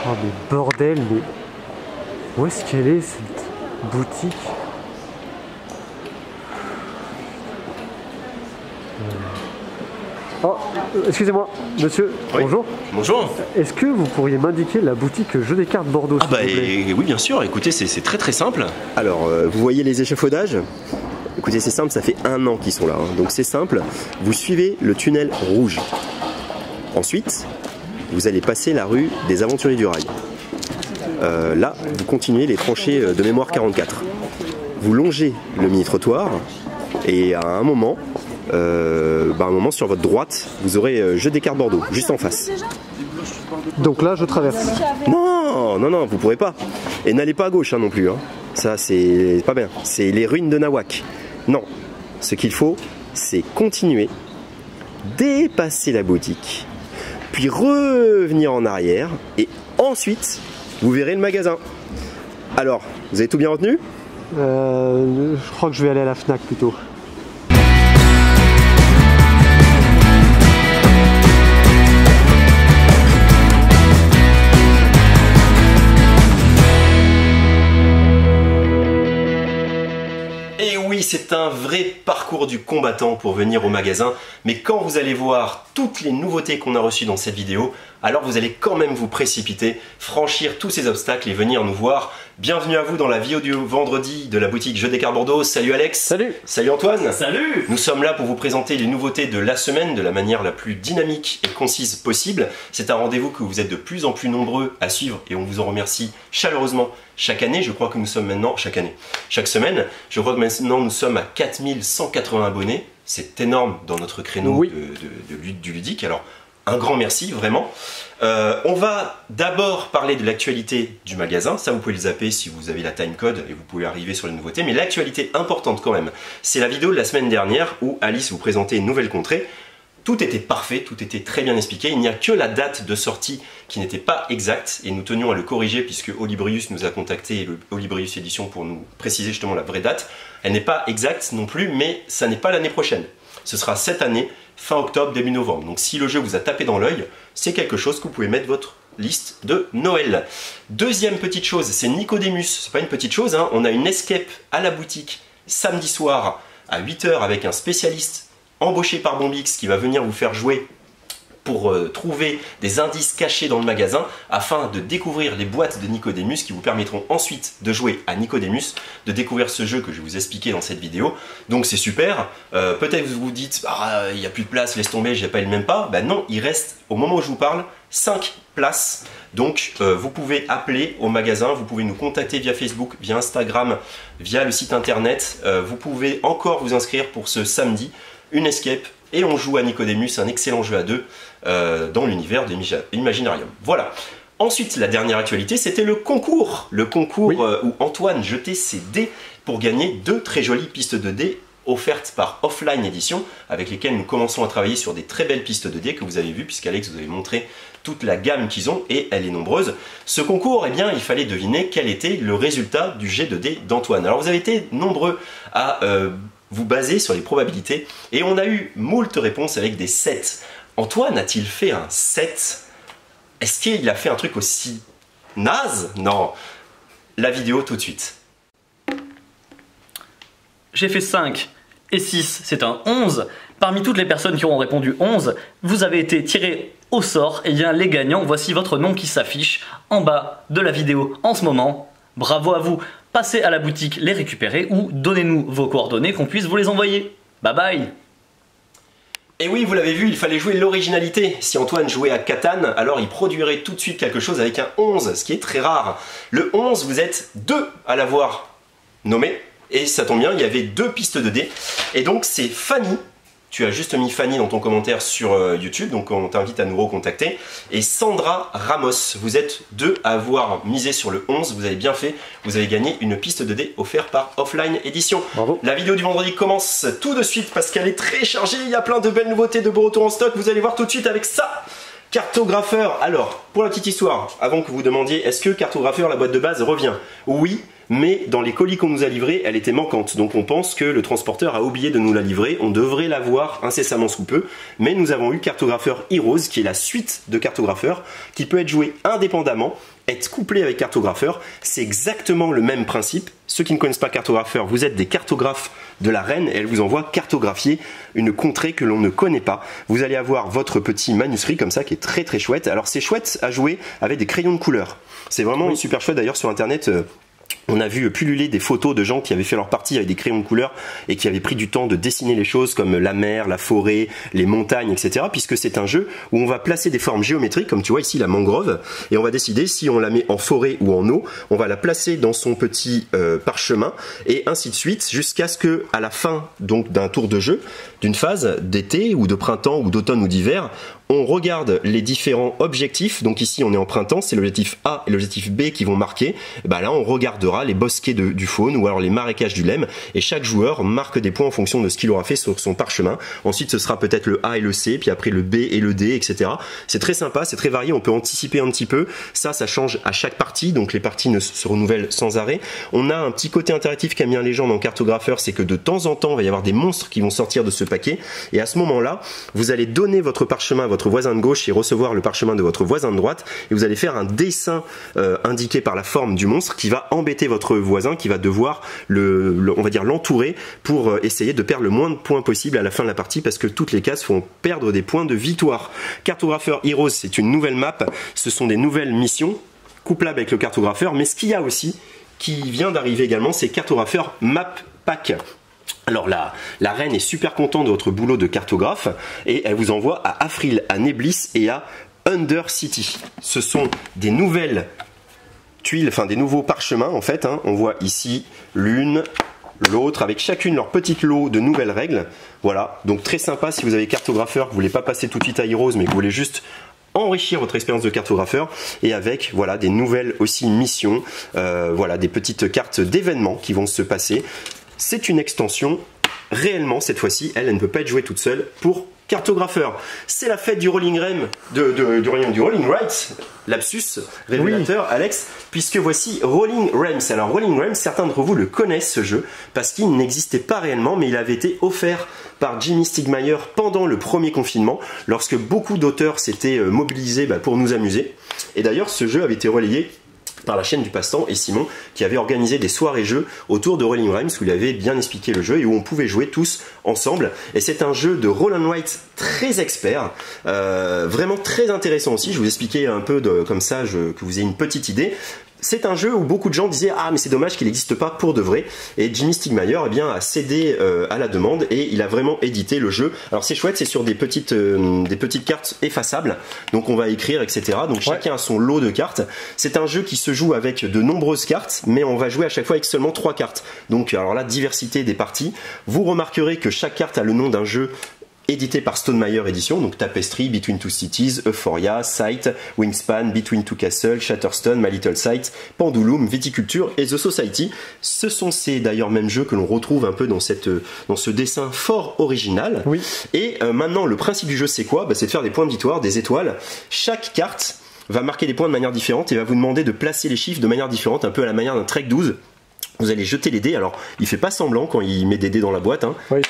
Oh mais bordel, mais où est-ce qu'elle est cette boutique? Oh, excusez-moi, monsieur, Oui. bonjour. Bonjour. Est-ce que vous pourriez m'indiquer la boutique Jeux des cartes Bordeaux, Ah s'il bah vous plaît? oui bien sûr, écoutez c'est très simple. Alors, vous voyez les échafaudages? Écoutez, c'est simple, ça fait 1 an qu'ils sont là. Donc c'est simple, vous suivez le tunnel rouge. Ensuite, vous allez passer la rue des Aventuriers du Rail. Là, vous continuez les tranchées de mémoire 44. Vous longez le mini-trottoir et à un moment, sur votre droite, vous aurez Jeux des cartes Bordeaux, juste en face. Donc là, je traverse. Non, vous pourrez pas. Et n'allez pas à gauche non plus. Hein. Ça, c'est pas bien. C'est les ruines de Nawak. Non, ce qu'il faut, c'est continuer, dépasser la boutique, puis revenir en arrière, et ensuite, vous verrez le magasin. Alors, vous avez tout bien retenu? Je crois que je vais aller à la Fnac plutôt. Et oui, c'est un vrai parcours du combattant pour venir au magasin, mais quand vous allez voir toutes les nouveautés qu'on a reçues dans cette vidéo, alors vous allez quand même vous précipiter, franchir tous ces obstacles et venir nous voir. Bienvenue à vous dans la vidéo du vendredi de la boutique Jeux des cartes Bordeaux. Salut Alex. Salut. Salut Antoine. Salut. Nous sommes là pour vous présenter les nouveautés de la semaine de la manière la plus dynamique et concise possible. C'est un rendez-vous que vous êtes de plus en plus nombreux à suivre et on vous en remercie chaleureusement chaque année. Je crois que nous sommes maintenant, chaque semaine, je crois que maintenant nous sommes à 4180 abonnés. C'est énorme dans notre créneau oui. du ludique. Alors, un grand merci, vraiment. On va d'abord parler de l'actualité du magasin. Ça, vous pouvez le zapper si vous avez la timecode et vous pouvez arriver sur les nouveautés. Mais l'actualité importante quand même, c'est la vidéo de la semaine dernière où Alice vous présentait une nouvelle contrée. Tout était parfait, tout était très bien expliqué. Il n'y a que la date de sortie qui n'était pas exacte et nous tenions à le corriger puisque Olibrius nous a contacté, Olibrius Édition, pour nous préciser justement la vraie date. Elle n'est pas exacte non plus, mais ça n'est pas l'année prochaine. Ce sera cette année, fin octobre, début novembre. Donc si le jeu vous a tapé dans l'œil, c'est quelque chose que vous pouvez mettre votre liste de Noël. Deuxième petite chose, c'est Nicodemus. C'est pas une petite chose, hein. On a une escape à la boutique samedi soir à 8 h avec un spécialiste embauché par Bombix qui va venir vous faire jouer pour trouver des indices cachés dans le magasin afin de découvrir les boîtes de Nicodemus qui vous permettront ensuite de jouer à Nicodemus, de découvrir ce jeu que je vais vous expliquer dans cette vidéo. Donc c'est super. Peut-être vous vous dites il n'y a plus de place, laisse tomber, j'ai pas le même pas. Ben non, il reste au moment où je vous parle 5 places. Donc vous pouvez appeler au magasin, vous pouvez nous contacter via Facebook, via Instagram, via le site internet. Vous pouvez encore vous inscrire pour ce samedi, une escape. Et on joue à Nicodemus, un excellent jeu à deux dans l'univers de Imaginarium. Voilà. Ensuite, la dernière actualité, c'était le concours. Le concours oui. Où Antoine jetait ses dés pour gagner 2 très jolies pistes de dés offertes par Offline Edition, avec lesquelles nous commençons à travailler sur des très belles pistes de dés que vous avez vues, puisqu'Alex vous avait montré toute la gamme qu'ils ont, et elle est nombreuse. Ce concours, eh bien, il fallait deviner quel était le résultat du jet de dés d'Antoine. Alors vous avez été nombreux à vous baser sur les probabilités et on a eu moult réponses avec des 7. Antoine a-t-il fait un 7? Est-ce qu'il a fait un truc aussi naze? Non. La vidéo tout de suite. J'ai fait 5 et 6, c'est un 11. Parmi toutes les personnes qui auront répondu 11, vous avez été tirés au sort. Et bien les gagnants, voici votre nom qui s'affiche en bas de la vidéo en ce moment. Bravo à vous. Passez à la boutique les récupérer ou donnez-nous vos coordonnées qu'on puisse vous les envoyer. Bye bye. Et oui, vous l'avez vu, il fallait jouer l'originalité. Si Antoine jouait à Catan, alors il produirait tout de suite quelque chose avec un 11, ce qui est très rare. Le 11, vous êtes 2 à l'avoir nommé, et ça tombe bien, il y avait 2 pistes de dés. Et donc c'est Fanny, tu as juste mis Fanny dans ton commentaire sur YouTube, donc on t'invite à nous recontacter. Et Sandra Ramos, vous êtes 2 à avoir misé sur le 11, vous avez bien fait, vous avez gagné une piste de dés offerte par Offline Edition. Bravo. La vidéo du vendredi commence tout de suite parce qu'elle est très chargée, il y a plein de belles nouveautés, de beaux retours en stock, vous allez voir tout de suite avec ça. Cartographeur, alors, pour la petite histoire, avant que vous demandiez, est-ce que Cartographeur, la boîte de base, revient? Oui, mais dans les colis qu'on nous a livrés, elle était manquante. Donc on pense que le transporteur a oublié de nous la livrer. On devrait l'avoir incessamment sous peu. Mais nous avons eu Cartographer Heroes, qui est la suite de Cartographer, qui peut être joué indépendamment, être couplé avec Cartographer. C'est exactement le même principe. Ceux qui ne connaissent pas Cartographer, vous êtes des cartographes de la reine et elle vous envoie cartographier une contrée que l'on ne connaît pas. Vous allez avoir votre petit manuscrit comme ça qui est très très chouette. Alors c'est chouette à jouer avec des crayons de couleur. C'est vraiment super chouette. D'ailleurs sur internet, on a vu pulluler des photos de gens qui avaient fait leur partie avec des crayons de couleur et qui avaient pris du temps de dessiner les choses comme la mer, la forêt, les montagnes, etc. Puisque c'est un jeu où on va placer des formes géométriques, comme tu vois ici la mangrove, et on va décider si on la met en forêt ou en eau. On va la placer dans son petit parchemin et ainsi de suite jusqu'à ce que, à la fin donc d'un tour de jeu, d'une phase d'été ou de printemps ou d'automne ou d'hiver, on regarde les différents objectifs. Donc ici on est en printemps, c'est l'objectif A et l'objectif B qui vont marquer. Et ben là on regardera les bosquets du faune ou alors les marécages du Lem, et chaque joueur marque des points en fonction de ce qu'il aura fait sur son parchemin. Ensuite ce sera peut-être le A et le C, puis après le B et le D, etc. C'est très sympa, c'est très varié, on peut anticiper un petit peu. Ça change à chaque partie, donc les parties ne se renouvellent sans arrêt. On a un petit côté interactif qu'a mis un légende en Cartographer, c'est que de temps en temps il va y avoir des monstres qui vont sortir de ce paquet, et à ce moment-là vous allez donner votre parchemin à votre voisin de gauche et recevoir le parchemin de votre voisin de droite, et vous allez faire un dessin indiqué par la forme du monstre qui va embêter votre voisin, qui va devoir on va dire l'entourer pour essayer de perdre le moins de points possible à la fin de la partie, parce que toutes les cases font perdre des points de victoire. Cartographer Heroes, c'est une nouvelle map, ce sont des nouvelles missions couplables avec le Cartographer, mais ce qu'il y a aussi qui vient d'arriver également, c'est Cartographer Map Pack. Alors la reine est super contente de votre boulot de cartographe et elle vous envoie à Afril, à Neblis et à Undercity. Ce sont des nouvelles tuiles, enfin des nouveaux parchemins en fait. On voit ici l'une, l'autre, avec chacune leur petite lot de nouvelles règles. Voilà, donc très sympa si vous avez cartographeur, que vous voulez pas passer tout de suite à Heroes, mais que vous voulez juste enrichir votre expérience de cartographeur, et avec voilà des nouvelles aussi missions, voilà des petites cartes d'événements qui vont se passer. C'est une extension, réellement cette fois-ci, elle ne peut pas être jouée toute seule pour cartographeur. C'est la fête du Rolling Rem, du Rolling Rights, lapsus révélateur, oui. Alex, puisque voici Rolling Realms. Alors Rolling Realms, certains d'entre vous le connaissent ce jeu, parce qu'il n'existait pas réellement, mais il avait été offert par Jimmy Stigmeyer pendant le premier confinement, lorsque beaucoup d'auteurs s'étaient mobilisés pour nous amuser. Et d'ailleurs ce jeu avait été relayé par la chaîne du Passe-Temps et Simon, qui avait organisé des soirées jeux autour de Rolling Realms où il avait bien expliqué le jeu et où on pouvait jouer tous ensemble. Et c'est un jeu de roll and write très expert, vraiment très intéressant aussi. Je vais vous expliquer un peu comme ça, que vous ayez une petite idée. C'est un jeu où beaucoup de gens disaient « Ah, mais c'est dommage qu'il n'existe pas pour de vrai ». Et Jimmy Stigmeyer a cédé à la demande et il a vraiment édité le jeu. Alors c'est chouette, c'est sur des petites cartes effaçables. Donc on va écrire, etc. Donc chacun a son lot de cartes. C'est un jeu qui se joue avec de nombreuses cartes, mais on va jouer à chaque fois avec seulement 3 cartes. Donc alors là, diversité des parties. Vous remarquerez que chaque carte a le nom d'un jeu édité par Stonemaier Édition, donc Tapestry, Between Two Cities, Euphoria, Sight, Wingspan, Between Two Castles, Shatterstone, My Little Sight, Pendulum, Viticulture et The Society. Ce sont ces d'ailleurs mêmes jeux que l'on retrouve un peu dans ce dessin fort original. Oui. Et maintenant, le principe du jeu, c'est quoi? C'est de faire des points de victoire, des étoiles. Chaque carte va marquer des points de manière différente et va vous demander de placer les chiffres de manière différente, un peu à la manière d'un Trek 12. Vous allez jeter les dés, alors il fait pas semblant quand il met des dés dans la boîte,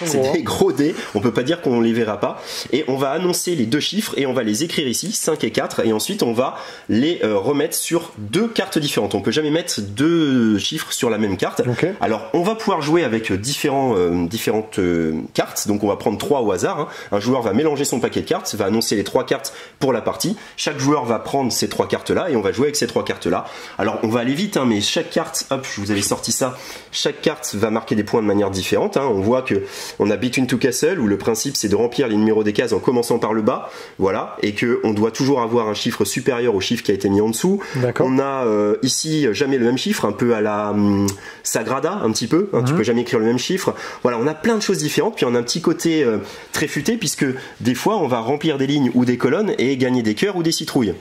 c'est des gros dés, on peut pas dire qu'on les verra pas, et on va annoncer les deux chiffres et on va les écrire ici, 5 et 4, et ensuite on va les remettre sur 2 cartes différentes. On peut jamais mettre 2 chiffres sur la même carte. Okay. Alors on va pouvoir jouer avec différentes cartes, donc on va prendre 3 au hasard. Un joueur va mélanger son paquet de cartes, va annoncer les 3 cartes pour la partie, chaque joueur va prendre ces 3 cartes là et on va jouer avec ces 3 cartes là. Alors on va aller vite, mais chaque carte, hop, je vous avais sorti ça. Chaque carte va marquer des points de manière différente. On voit que on a Between Two Castles où le principe c'est de remplir les numéros des cases en commençant par le bas, voilà, et que on doit toujours avoir un chiffre supérieur au chiffre qui a été mis en dessous. On a ici jamais le même chiffre, un peu à la Sagrada, un petit peu. Tu peux jamais écrire le même chiffre. Voilà, on a plein de choses différentes. Puis on a un petit côté très futé puisque des fois on va remplir des lignes ou des colonnes et gagner des cœurs ou des citrouilles.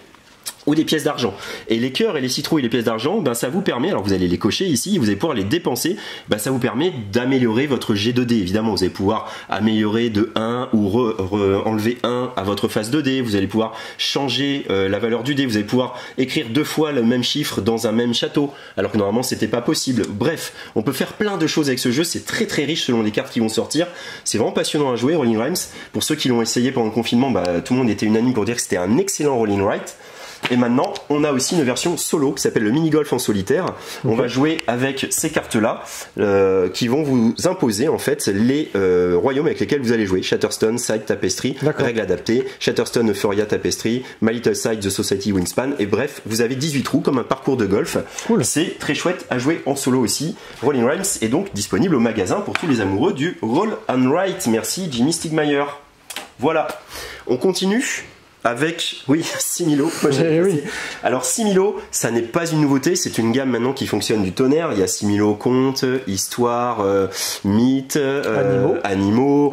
ou des pièces d'argent. Et les cœurs et les citrouilles et les pièces d'argent, ben, ça vous permet, alors vous allez les cocher ici, vous allez pouvoir les dépenser, ben, ça vous permet d'améliorer votre jet de dés. Évidemment, vous allez pouvoir améliorer de 1 ou enlever 1 à votre face de dés, vous allez pouvoir changer la valeur du dé, vous allez pouvoir écrire 2 fois le même chiffre dans un même château, alors que normalement c'était pas possible. Bref, on peut faire plein de choses avec ce jeu, c'est très très riche selon les cartes qui vont sortir, c'est vraiment passionnant à jouer, Rolling Rhymes. Pour ceux qui l'ont essayé pendant le confinement, bah, tout le monde était unanime pour dire que c'était un excellent Rolling Right. Et maintenant, on a aussi une version solo qui s'appelle le mini-golf en solitaire. On va jouer avec ces cartes-là qui vont vous imposer en fait les royaumes avec lesquels vous allez jouer. Shatterstone, Side, Tapestry, règles adaptées, Shatterstone, Euphoria, Tapestry, My Little Side, The Society, Wingspan. Et bref, vous avez 18 trous comme un parcours de golf. Cool. C'est très chouette à jouer en solo aussi. Rolling Rhymes est donc disponible au magasin pour tous les amoureux du Roll and Write. Merci Jimmy Stigmeyer. Voilà, on continue avec, oui, Similo. Oui. Alors Similo, ça n'est pas une nouveauté, c'est une gamme maintenant qui fonctionne du tonnerre. Il y a Similo conte, histoire, mythe, animaux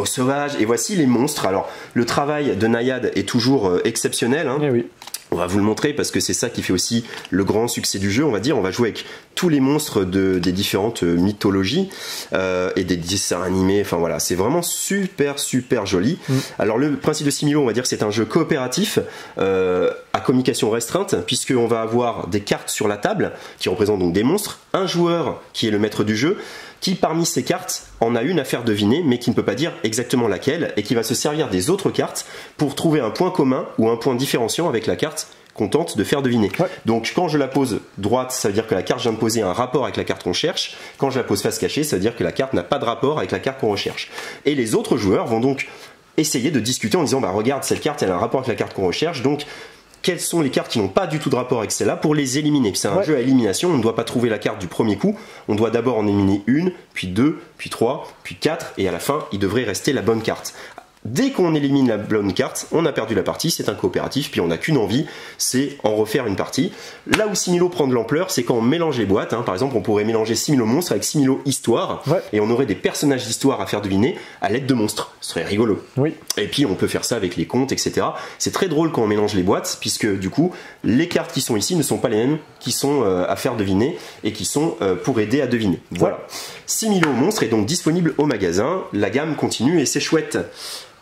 sauvages. Et voici les monstres. Alors le travail de Nayad est toujours exceptionnel. Hein. Oui. On va vous le montrer parce que c'est ça qui fait aussi le grand succès du jeu, on va dire. On va jouer avec tous les monstres des différentes mythologies et des dessins animés. Enfin voilà, c'est vraiment super super joli. Alors le principe de Similo, on va dire que c'est un jeu coopératif à communication restreinte, puisqu'on va avoir des cartes sur la table qui représentent donc des monstres, un joueur qui est le maître du jeu, qui parmi ces cartes en a une à faire deviner mais qui ne peut pas dire exactement laquelle et qui va se servir des autres cartes pour trouver un point commun ou un point différenciant avec la carte qu'on tente de faire deviner. Donc quand je la pose droite, ça veut dire que la carte que je viens de poser a un rapport avec la carte qu'on cherche. Quand je la pose face cachée, ça veut dire que la carte n'a pas de rapport avec la carte qu'on recherche. Et les autres joueurs vont donc essayer de discuter en disant bah regarde, cette carte elle a un rapport avec la carte qu'on recherche, donc quelles sont les cartes qui n'ont pas du tout de rapport avec celle-là pour les éliminer. C'est un jeu à élimination, on ne doit pas trouver la carte du premier coup, on doit d'abord en éliminer une, puis 2, puis 3, puis 4, et à la fin, il devrait rester la bonne carte. Dès qu'on élimine la bonne carte, on a perdu la partie, c'est un coopératif, puis on n'a qu'une envie, c'est en refaire une partie. Là où Similo prend de l'ampleur, c'est quand on mélange les boîtes. Hein. Par exemple, on pourrait mélanger Similo monstre avec Similo histoire, et on aurait des personnages d'histoire à faire deviner à l'aide de monstres. Ce serait rigolo. Oui. Et puis on peut faire ça avec les contes, etc. C'est très drôle quand on mélange les boîtes, puisque du coup, les cartes qui sont ici ne sont pas les mêmes qui sont à faire deviner, et qui sont pour aider à deviner. Voilà. Similo monstre est donc disponible au magasin, la gamme continue et c'est chouette.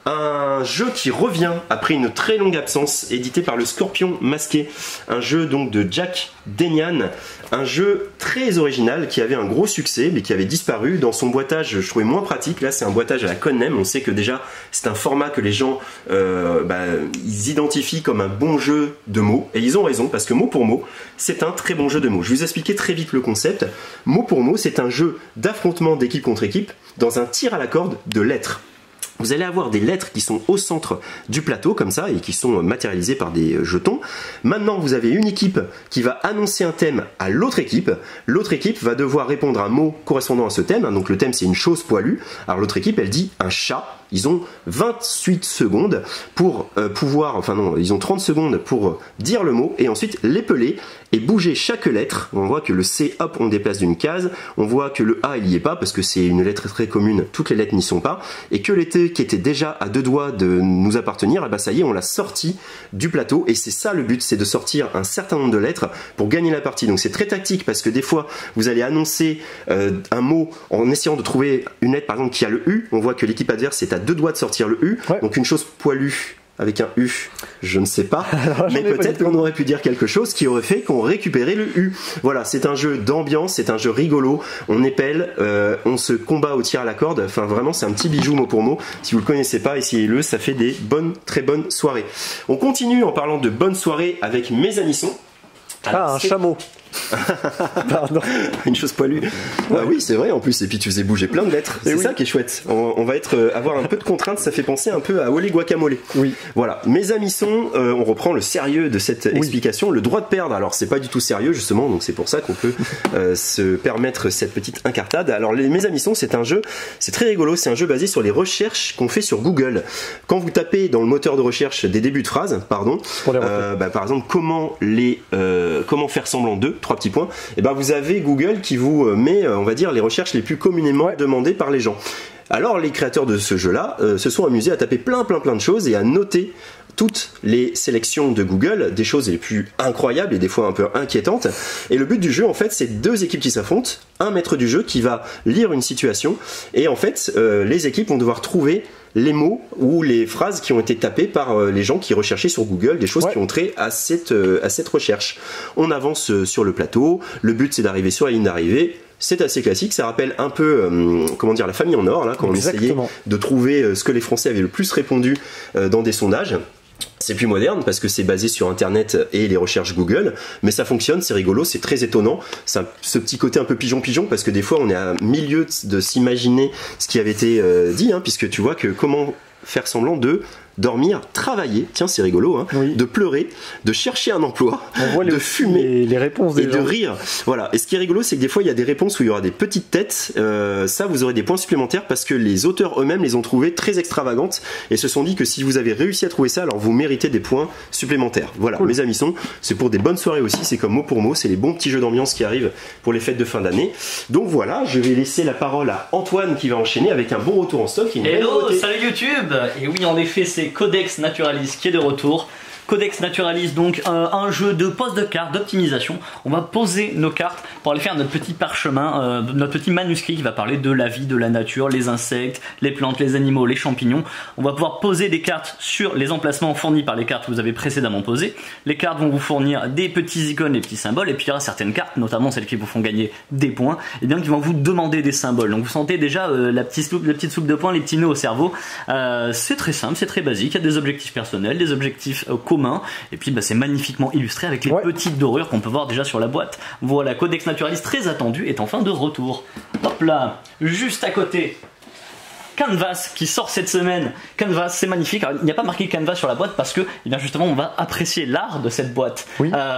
Un jeu qui revient après une très longue absence, édité par le Scorpion Masqué, un jeu donc de Jack Denyan, un jeu très original qui avait un gros succès mais qui avait disparu. Dans son boitage, je trouvais moins pratique. Là, c'est un boitage à la Connem. On sait que déjà c'est un format que les gens ils identifient comme un bon jeu de mots, et ils ont raison parce que mot pour mot, c'est un très bon jeu de mots. Je vais vous expliquer très vite le concept. Mot pour mot, c'est un jeu d'affrontement d'équipe contre équipe dans un tir à la corde de lettres. Vous allez avoir des lettres qui sont au centre du plateau comme ça et qui sont matérialisées par des jetons. Maintenant, vous avez une équipe qui va annoncer un thème à l'autre équipe. L'autre équipe va devoir répondre à un mot correspondant à ce thème. Donc le thème, c'est une chose poilue. Alors l'autre équipe, elle dit un chat. Ils ont 28 secondes pour ils ont 30 secondes pour dire le mot et ensuite l'épeler et bouger chaque lettre. On voit que le C, hop, on déplace d'une case. On voit que le A, il n'y est pas parce que c'est une lettre très commune. Toutes les lettres n'y sont pas. Et que les T, qui était déjà à 2 doigts de nous appartenir, et ben ça y est, on l'a sorti du plateau. Et c'est ça le but, c'est de sortir un certain nombre de lettres pour gagner la partie. Donc c'est très tactique parce que des fois, vous allez annoncer un mot en essayant de trouver une lettre, par exemple, qui a le U. On voit que l'équipe adverse est à 2 doigts de sortir le U, donc une chose poilue avec un U, je ne sais pas, mais peut-être qu'on aurait pu dire quelque chose qui aurait fait qu'on récupérait le U. Voilà, c'est un jeu d'ambiance, c'est un jeu rigolo, on épelle, on se combat au tir à la corde, enfin vraiment c'est un petit bijou mot pour mot. Si vous le connaissez pas, essayez-le, ça fait des très bonnes soirées. On continue en parlant de bonnes soirées avec mes amissons. Un chameau. Pardon. Une chose poilue. Ah oui, c'est vrai en plus. Et puis tu faisais bouger plein de lettres. C'est ça qui est chouette. On va avoir un peu de contraintes. Ça fait penser un peu à Olé Guacamole. Oui. Voilà. Mes amissons, on reprend le sérieux de cette explication. Le droit de perdre. Alors c'est pas du tout sérieux justement. Donc c'est pour ça qu'on peut se permettre cette petite incartade. Alors mes amissons, c'est un jeu. C'est très rigolo. C'est un jeu basé sur les recherches qu'on fait sur Google. Quand vous tapez dans le moteur de recherche des débuts de phrases, par exemple, comment faire semblant de 3 petits points, et ben vous avez Google qui vous met, on va dire, les recherches les plus communément demandées par les gens. Alors les créateurs de ce jeu-là se sont amusés à taper plein de choses et à noter toutes les sélections de Google, des choses les plus incroyables et des fois un peu inquiétantes. Et le but du jeu, en fait, c'est deux équipes qui s'affrontent, un maître du jeu qui va lire une situation, et en fait, les équipes vont devoir trouver les mots ou les phrases qui ont été tapées par les gens qui recherchaient sur Google, des choses qui ont trait à cette recherche. On avance sur le plateau, le but c'est d'arriver sur la ligne d'arrivée. C'est assez classique, ça rappelle un peu comment dire, la famille en or, là, quand on essayait de trouver ce que les Français avaient le plus répondu dans des sondages. C'est plus moderne parce que c'est basé sur internet et les recherches Google, mais ça fonctionne, c'est rigolo, c'est très étonnant. C'est ce petit côté un peu pigeon-pigeon parce que des fois on est à milieu de s'imaginer ce qui avait été dit, hein, puisque tu vois que comment faire semblant de dormir, travailler, tiens c'est rigolo, hein, de pleurer, de chercher un emploi, de fumer les réponses des et de rire. Voilà. Et ce qui est rigolo, c'est que des fois il y a des réponses où il y aura des petites têtes. Ça, vous aurez des points supplémentaires parce que les auteurs eux-mêmes les ont trouvées très extravagantes et se sont dit que si vous avez réussi à trouver ça, alors vous méritez des points supplémentaires. Voilà, mes amis c'est pour des bonnes soirées aussi. C'est comme mot pour mot, c'est les bons petits jeux d'ambiance qui arrivent pour les fêtes de fin d'année. Donc voilà, je vais laisser la parole à Antoine qui va enchaîner avec un bon retour en stock. Hello, salut YouTube. Et oui, en effet, c'est Codex Naturalis qui est de retour. Codex Naturalis, donc un jeu de pose de cartes, d'optimisation. On va poser nos cartes pour aller faire notre petit parchemin, notre petit manuscrit qui va parler de la vie, de la nature, les insectes, les plantes, les animaux, les champignons. On va pouvoir poser des cartes sur les emplacements fournis par les cartes que vous avez précédemment posées. Les cartes vont vous fournir des petits icônes, des petits symboles, et puis il y aura certaines cartes, notamment celles qui vous font gagner des points, et bien qui vont vous demander des symboles. Donc vous sentez déjà la petite soupe de points, les petits nœuds au cerveau. C'est très simple, c'est très basique. Il y a des objectifs personnels, des objectifs commun, et puis c'est magnifiquement illustré avec les petites dorures qu'on peut voir déjà sur la boîte. Voilà, Codex Naturalis très attendu est enfin de retour. Hop là, juste à côté, Canvas qui sort cette semaine. Canvas, c'est magnifique. Alors, il n'y a pas marqué Canvas sur la boîte parce que, eh bien justement, on va apprécier l'art de cette boîte.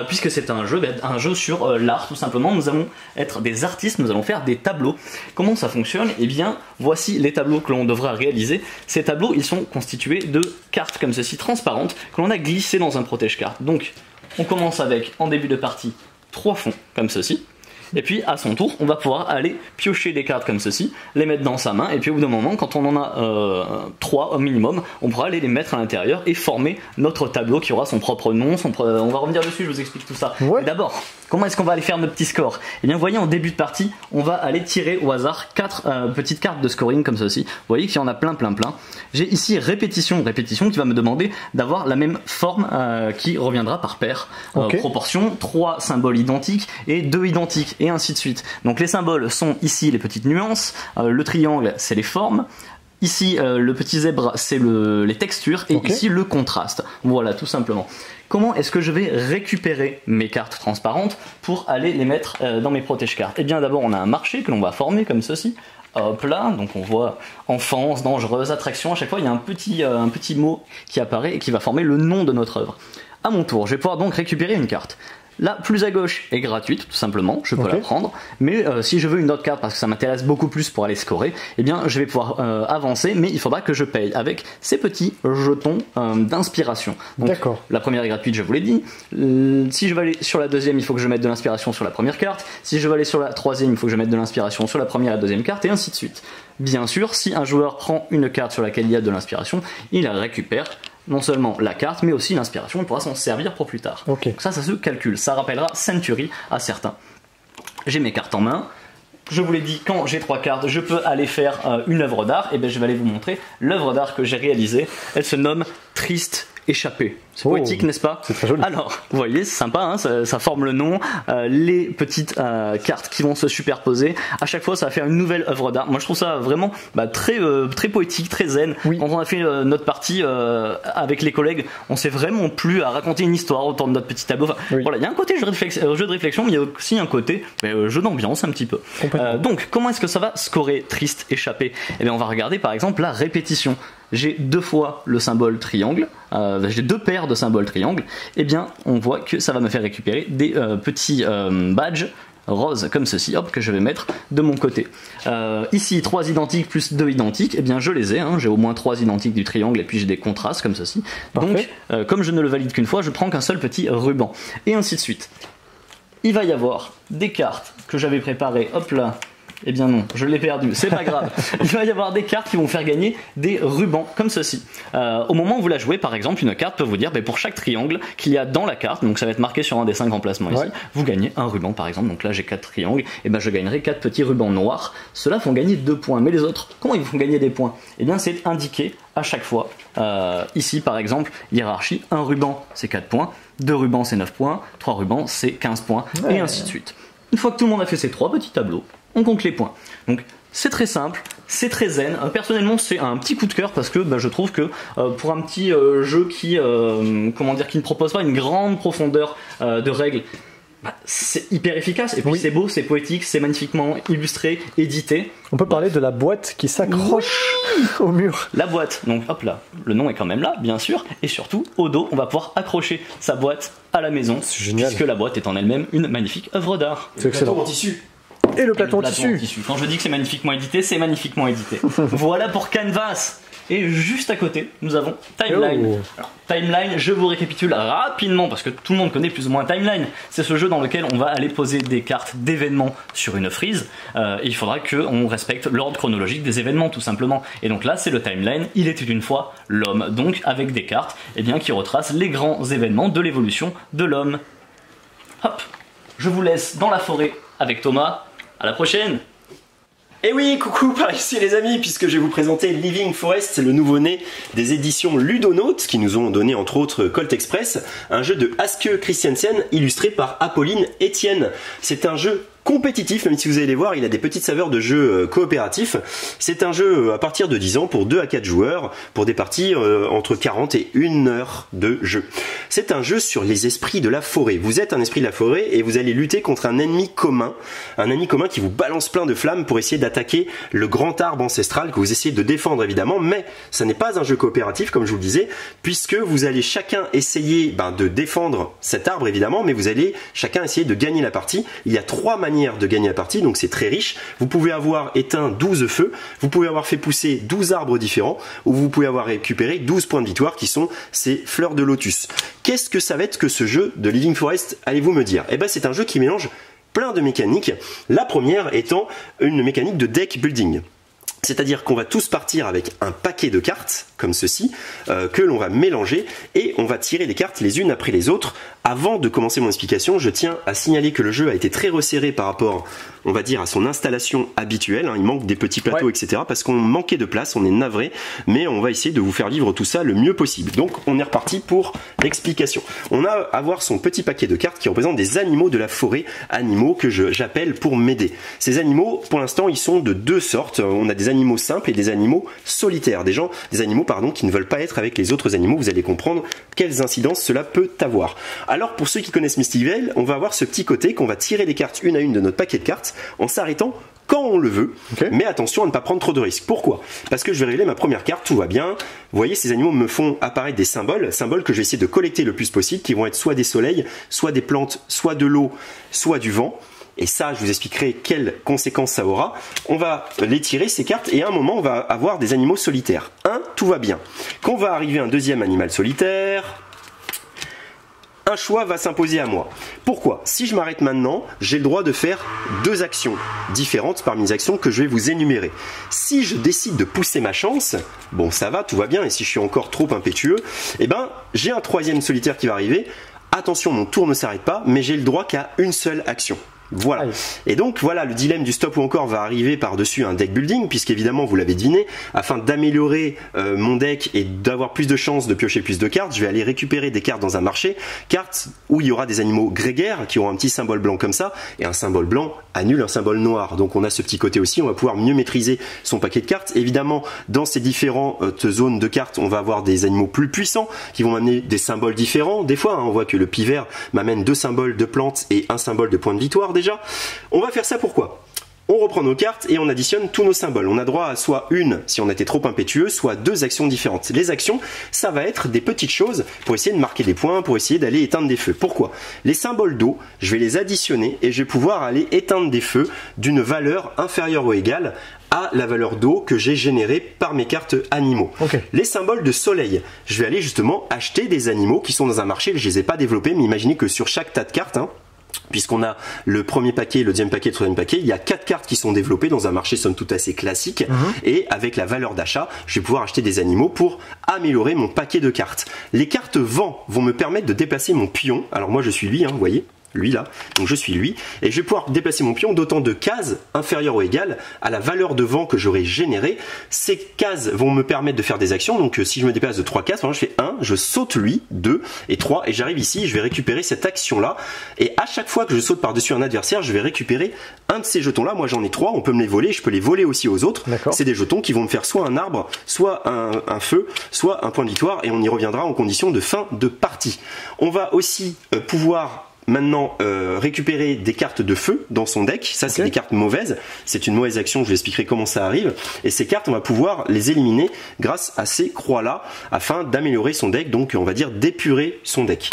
Puisque c'est un jeu sur l'art, tout simplement. Nous allons être des artistes, nous allons faire des tableaux. Comment ça fonctionne? Eh bien, voici les tableaux que l'on devra réaliser. Ces tableaux, ils sont constitués de cartes comme ceci, transparentes, que l'on a glissées dans un protège-carte. Donc, on commence avec, en début de partie, 3 fonds, comme ceci. Et puis à son tour, on va pouvoir aller piocher des cartes comme ceci, les mettre dans sa main, et puis au bout d'un moment, quand on en a 3 au minimum, on pourra aller les mettre à l'intérieur et former notre tableau qui aura son propre nom, on va revenir dessus, je vous explique tout ça. D'abord, comment est-ce qu'on va aller faire nos petits scores? Eh bien, vous voyez, en début de partie, on va aller tirer au hasard 4 petites cartes de scoring comme ceci. Vous voyez qu'il y en a plein. J'ai ici répétition qui va me demander d'avoir la même forme qui reviendra par paire. Proportion, 3 symboles identiques et 2 identiques, et ainsi de suite. Donc les symboles sont ici les petites nuances, le triangle c'est les formes, ici le petit zèbre c'est les textures, et ici le contraste. Voilà, tout simplement. Comment est-ce que je vais récupérer mes cartes transparentes pour aller les mettre dans mes protège-cartes? Eh bien d'abord on a un marché que l'on va former comme ceci. Hop là, donc on voit enfance, dangereuse, attraction, à chaque fois il y a un petit mot qui apparaît et qui va former le nom de notre œuvre. À mon tour, je vais pouvoir donc récupérer une carte. La plus à gauche est gratuite, tout simplement, je peux la prendre, mais si je veux une autre carte parce que ça m'intéresse beaucoup plus pour aller scorer, eh bien je vais pouvoir avancer, mais il faudra que je paye avec ces petits jetons d'inspiration. D'accord. La première est gratuite, je vous l'ai dit. Si je veux aller sur la deuxième, il faut que je mette de l'inspiration sur la première carte. Si je veux aller sur la troisième, il faut que je mette de l'inspiration sur la première et la deuxième carte, et ainsi de suite. Bien sûr, si un joueur prend une carte sur laquelle il y a de l'inspiration, il la récupère non seulement la carte, mais aussi l'inspiration, il pourra s'en servir pour plus tard. Donc ça se calcule, ça rappellera Century à certains. J'ai mes cartes en main. Je vous l'ai dit, quand j'ai 3 cartes, je peux aller faire une œuvre d'art. Et bien je vais aller vous montrer l'œuvre d'art que j'ai réalisée. Elle se nomme Triste Échappé. C'est poétique, n'est-ce pas? C'est très joli. Alors, vous voyez, c'est sympa, hein, ça forme le nom, les petites cartes qui vont se superposer. À chaque fois, ça va faire une nouvelle œuvre d'art. Moi, je trouve ça vraiment très poétique, très zen. Quand on a fait notre partie avec les collègues, on s'est vraiment plu à raconter une histoire autour de notre petit tableau. Enfin, voilà, il y a un côté jeu de réflexion, mais il y a aussi un côté jeu d'ambiance un petit peu. Donc, comment est-ce que ça va scorer Triste Échappé? Eh bien, on va regarder par exemple la répétition. J'ai 2 fois le symbole triangle, j'ai 2 paires de symboles triangle, et bien on voit que ça va me faire récupérer des petits badges roses comme ceci, hop, que je vais mettre de mon côté. Ici 3 identiques plus 2 identiques, et bien je les ai, hein, j'ai au moins 3 identiques du triangle, et puis j'ai des contrastes comme ceci. Donc comme je ne le valide qu'une fois, je prends qu'un seul petit ruban, et ainsi de suite. Il va y avoir des cartes que j'avais préparées, hop là, Eh bien non, je l'ai perdu, c'est pas grave. Il va y avoir des cartes qui vont faire gagner des rubans, comme ceci. Au moment où vous la jouez, par exemple, une carte peut vous dire, pour chaque triangle qu'il y a dans la carte, donc ça va être marqué sur un des 5 emplacements ici, vous gagnez un ruban par exemple, donc là j'ai 4 triangles, et je gagnerai 4 petits rubans noirs. Ceux-là font gagner 2 points, mais les autres, comment ils font gagner des points? Eh bien c'est indiqué à chaque fois. Ici par exemple, hiérarchie, un ruban c'est 4 points, 2 rubans c'est 9 points, 3 rubans c'est 15 points, et ainsi de suite. Une fois que tout le monde a fait ces 3 petits tableaux, on compte les points. Donc c'est très simple, c'est très zen. Personnellement, c'est un petit coup de cœur parce que je trouve que pour un petit jeu qui ne propose pas une grande profondeur de règles, c'est hyper efficace. Et puis c'est beau, c'est poétique, c'est magnifiquement illustré, édité. On peut parler de la boîte qui s'accroche au mur. La boîte, donc hop là, le nom est quand même là, bien sûr. Et surtout, au dos, on va pouvoir accrocher sa boîte à la maison. C'est génial. Puisque la boîte est en elle-même une magnifique œuvre d'art. C'est excellent. Plateau en tissu. Et le plateau en tissu. Quand je dis que c'est magnifiquement édité, c'est magnifiquement édité. Voilà pour Canvas. Et juste à côté, nous avons Timeline. Alors, Timeline, je vous récapitule rapidement parce que tout le monde connaît plus ou moins Timeline. C'est ce jeu dans lequel on va aller poser des cartes d'événements sur une frise. Et il faudra qu'on respecte l'ordre chronologique des événements tout simplement. Et donc là, c'est le Timeline. Il était une fois l'homme. Donc avec des cartes qui retracent les grands événements de l'évolution de l'homme. Hop, je vous laisse dans la forêt avec Thomas. À la prochaine! Et oui, coucou par ici les amis, puisque je vais vous présenter Living Forest, le nouveau-né des éditions Ludonautes, qui nous ont donné entre autres Colt Express, un jeu de Aske Christiansen illustré par Apolline Etienne. C'est un jeu compétitif, même si vous allez les voir, il a des petites saveurs de jeu coopératif. C'est un jeu à partir de 10 ans pour 2 à 4 joueurs, pour des parties entre 40 et 1 heure de jeu. C'est un jeu sur les esprits de la forêt. Vous êtes un esprit de la forêt et vous allez lutter contre un ennemi commun qui vous balance plein de flammes pour essayer d'attaquer le grand arbre ancestral que vous essayez de défendre évidemment, mais ça n'est pas un jeu coopératif comme je vous le disais, puisque vous allez chacun essayer de défendre cet arbre évidemment, mais vous allez chacun essayer de gagner la partie. Il y a 3 manières de gagner la partie, donc c'est très riche. Vous pouvez avoir éteint 12 feux, vous pouvez avoir fait pousser 12 arbres différents, ou vous pouvez avoir récupéré 12 points de victoire qui sont ces fleurs de lotus. Qu'est-ce que ça va être que ce jeu de Living Forest, allez-vous me dire? Eh ben c'est un jeu qui mélange plein de mécaniques, la première étant une mécanique de deck building. C'est-à-dire qu'on va tous partir avec un paquet de cartes, comme ceci, que l'on va mélanger, et on va tirer des cartes les unes après les autres. Avant de commencer mon explication, je tiens à signaler que le jeu a été très resserré par rapport, on va dire, à son installation habituelle. Il manque des petits plateaux, etc. Parce qu'on manquait de place, on est navré, mais on va essayer de vous faire vivre tout ça le mieux possible. Donc on est reparti pour l'explication. On a à voir son petit paquet de cartes qui représentent des animaux de la forêt, animaux que j'appelle pour m'aider. Ces animaux, pour l'instant, ils sont de 2 sortes. On a des animaux simples et des animaux solitaires. Des animaux qui ne veulent pas être avec les autres animaux. Vous allez comprendre quelles incidences cela peut avoir. Alors pour ceux qui connaissent Misty Vale, on va avoir ce petit côté qu'on va tirer les cartes une à une de notre paquet de cartes en s'arrêtant quand on le veut, mais attention à ne pas prendre trop de risques. Pourquoi? Parce que je vais révéler ma première carte, tout va bien. Vous voyez, ces animaux me font apparaître des symboles que je vais essayer de collecter le plus possible, qui vont être soit des soleils, soit des plantes, soit de l'eau, soit du vent. Et ça, je vous expliquerai quelles conséquences ça aura. On va les tirer, ces cartes, et à un moment, on va avoir des animaux solitaires. Tout va bien. Quand va arriver un deuxième animal solitaire, un choix va s'imposer à moi. Pourquoi? Si je m'arrête maintenant, j'ai le droit de faire 2 actions différentes parmi les actions que je vais vous énumérer. Si je décide de pousser ma chance, bon ça va, tout va bien, et si je suis encore trop impétueux, j'ai un 3e solitaire qui va arriver. Attention, mon tour ne s'arrête pas, mais j'ai le droit qu'à une seule action. Voilà. Et donc voilà, le dilemme du stop ou encore va arriver par-dessus un deck building, puisqu'évidemment vous l'avez deviné, afin d'améliorer mon deck et d'avoir plus de chances de piocher plus de cartes, je vais aller récupérer des cartes dans un marché, cartes où il y aura des animaux grégaires qui auront un petit symbole blanc comme ça, et un symbole blanc annule un symbole noir. Donc on a ce petit côté aussi, on va pouvoir mieux maîtriser son paquet de cartes. Évidemment, dans ces différentes zones de cartes, on va avoir des animaux plus puissants qui vont m'amener des symboles différents. Des fois, on voit que le pivert m'amène 2 symboles de plantes et un symbole de point de victoire. Déjà, on va faire ça pourquoi? On reprend nos cartes et on additionne tous nos symboles. On a droit à soit une, si on était trop impétueux, soit 2 actions différentes. Les actions, ça va être des petites choses pour essayer de marquer des points, pour essayer d'aller éteindre des feux. Pourquoi? Les symboles d'eau, je vais les additionner et je vais pouvoir aller éteindre des feux d'une valeur inférieure ou égale à la valeur d'eau que j'ai générée par mes cartes animaux. Les symboles de soleil, je vais aller justement acheter des animaux qui sont dans un marché, je ne les ai pas développés, mais imaginez que sur chaque tas de cartes, puisqu'on a le premier paquet, le deuxième paquet, le troisième paquet, il y a 4 cartes qui sont développées dans un marché somme toute assez classique, et avec la valeur d'achat, je vais pouvoir acheter des animaux pour améliorer mon paquet de cartes. Les cartes vent vont me permettre de déplacer mon pion, alors moi je suis lui, vous voyez, lui là, donc je suis lui, et je vais pouvoir déplacer mon pion d'autant de cases inférieures ou égales à la valeur de vent que j'aurai générée. Ces cases vont me permettre de faire des actions, donc si je me déplace de 3 cases, par exemple je fais 1, je saute lui, 2 et 3, et j'arrive ici, je vais récupérer cette action là, et à chaque fois que je saute par-dessus un adversaire, je vais récupérer un de ces jetons là, moi j'en ai 3, on peut me les voler, je peux les voler aussi aux autres, c'est des jetons qui vont me faire soit un arbre, soit un feu, soit un point de victoire, et on y reviendra en condition de fin de partie. On va aussi pouvoir maintenant récupérer des cartes de feu dans son deck, ça c'est des cartes mauvaises, c'est une mauvaise action, je vous expliquerai comment ça arrive, et ces cartes on va pouvoir les éliminer grâce à ces croix là, afin d'améliorer son deck, donc on va dire d'épurer son deck.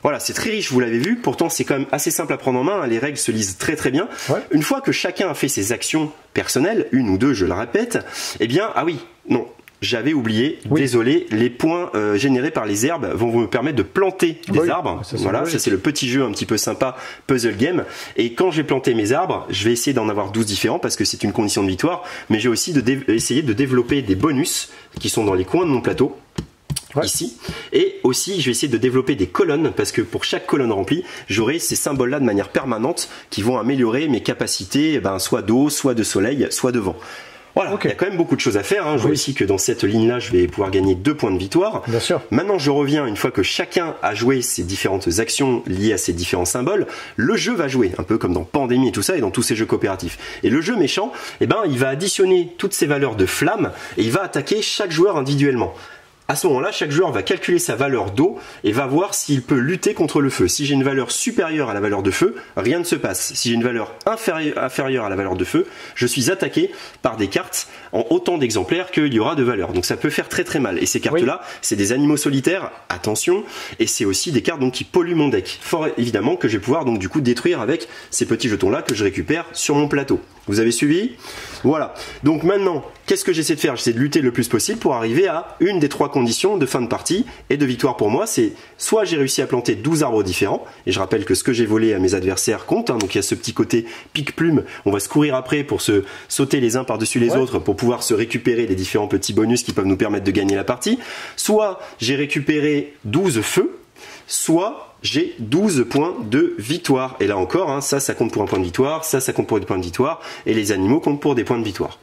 Voilà, c'est très riche, vous l'avez vu, pourtant c'est quand même assez simple à prendre en main, les règles se lisent très très bien. Une fois que chacun a fait ses actions personnelles, une ou deux je le répète, eh bien, ah oui, non, j'avais oublié, désolé, les points générés par les herbes vont me permettre de planter des arbres. Voilà, ça c'est le petit jeu un petit peu sympa, puzzle game. Et quand je vais planter mes arbres, je vais essayer d'en avoir 12 différents parce que c'est une condition de victoire. Mais j'ai aussi essayer de développer des bonus qui sont dans les coins de mon plateau. Ici, et aussi je vais essayer de développer des colonnes parce que pour chaque colonne remplie j'aurai ces symboles là de manière permanente qui vont améliorer mes capacités, soit d'eau, soit de soleil, soit de vent. Voilà, il y a quand même beaucoup de choses à faire. Je vois aussi que dans cette ligne-là, je vais pouvoir gagner 2 points de victoire. Bien sûr. Maintenant, je reviens, une fois que chacun a joué ses différentes actions liées à ces différents symboles, le jeu va jouer, un peu comme dans Pandémie et tout ça, et dans tous ces jeux coopératifs. Et le jeu méchant, il va additionner toutes ces valeurs de flamme, et il va attaquer chaque joueur individuellement. À ce moment-là, chaque joueur va calculer sa valeur d'eau et va voir s'il peut lutter contre le feu. Si j'ai une valeur supérieure à la valeur de feu, rien ne se passe. Si j'ai une valeur inférieure à la valeur de feu, je suis attaqué par des cartes en autant d'exemplaires qu'il y aura de valeur. Donc ça peut faire très très mal. Et ces cartes-là, c'est des animaux solitaires, attention, et c'est aussi des cartes donc, qui polluent mon deck. Fort évidemment que je vais pouvoir donc du coup détruire avec ces petits jetons-là que je récupère sur mon plateau. Vous avez suivi? Voilà. Donc maintenant, qu'est-ce que j'essaie de faire? J'essaie de lutter le plus possible pour arriver à une des 3 conditions de fin de partie et de victoire pour moi. C'est soit j'ai réussi à planter 12 arbres différents, et je rappelle que ce que j'ai volé à mes adversaires compte, donc il y a ce petit côté pique-plume, on va se courir après pour se sauter les uns par-dessus les autres pour pouvoir se récupérer les différents petits bonus qui peuvent nous permettre de gagner la partie. Soit j'ai récupéré 12 feux, soit j'ai 12 points de victoire. Et là encore, ça compte pour un point de victoire, ça compte pour des points de victoire, et les animaux comptent pour des points de victoire.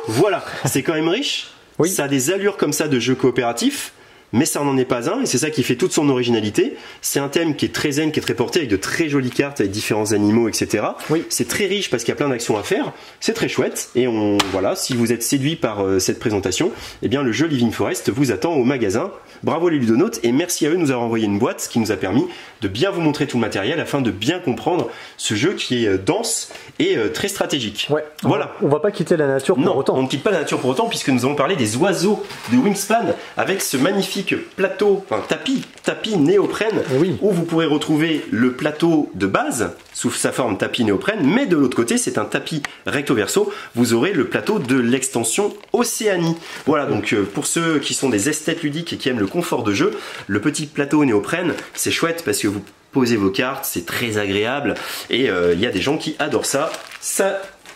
Voilà, c'est quand même riche. Ça a des allures comme ça de jeu coopératif, mais ça n'en est pas un, et c'est ça qui fait toute son originalité. C'est un thème qui est très zen, qui est très porté, avec de très jolies cartes, avec différents animaux, etc. C'est très riche parce qu'il y a plein d'actions à faire, c'est très chouette, et voilà, si vous êtes séduit par cette présentation, eh bien le jeu Living Forest vous attend au magasin. Bravo les ludonautes, et merci à eux de nous avoir envoyé une boîte qui nous a permis de bien vous montrer tout le matériel afin de bien comprendre ce jeu qui est dense et très stratégique. Voilà. On va pas quitter la nature pour autant. On ne quitte pas la nature pour autant, puisque nous allons parler des oiseaux de Wingspan avec ce magnifique plateau, tapis néoprène, où vous pourrez retrouver le plateau de base sous sa forme tapis néoprène, mais de l'autre côté c'est un tapis recto verso, vous aurez le plateau de l'extension Océanie. Voilà, donc pour ceux qui sont des esthètes ludiques et qui aiment le confort de jeu, le petit plateau néoprène c'est chouette parce que vous posez vos cartes, c'est très agréable, et il y a des gens qui adorent ça.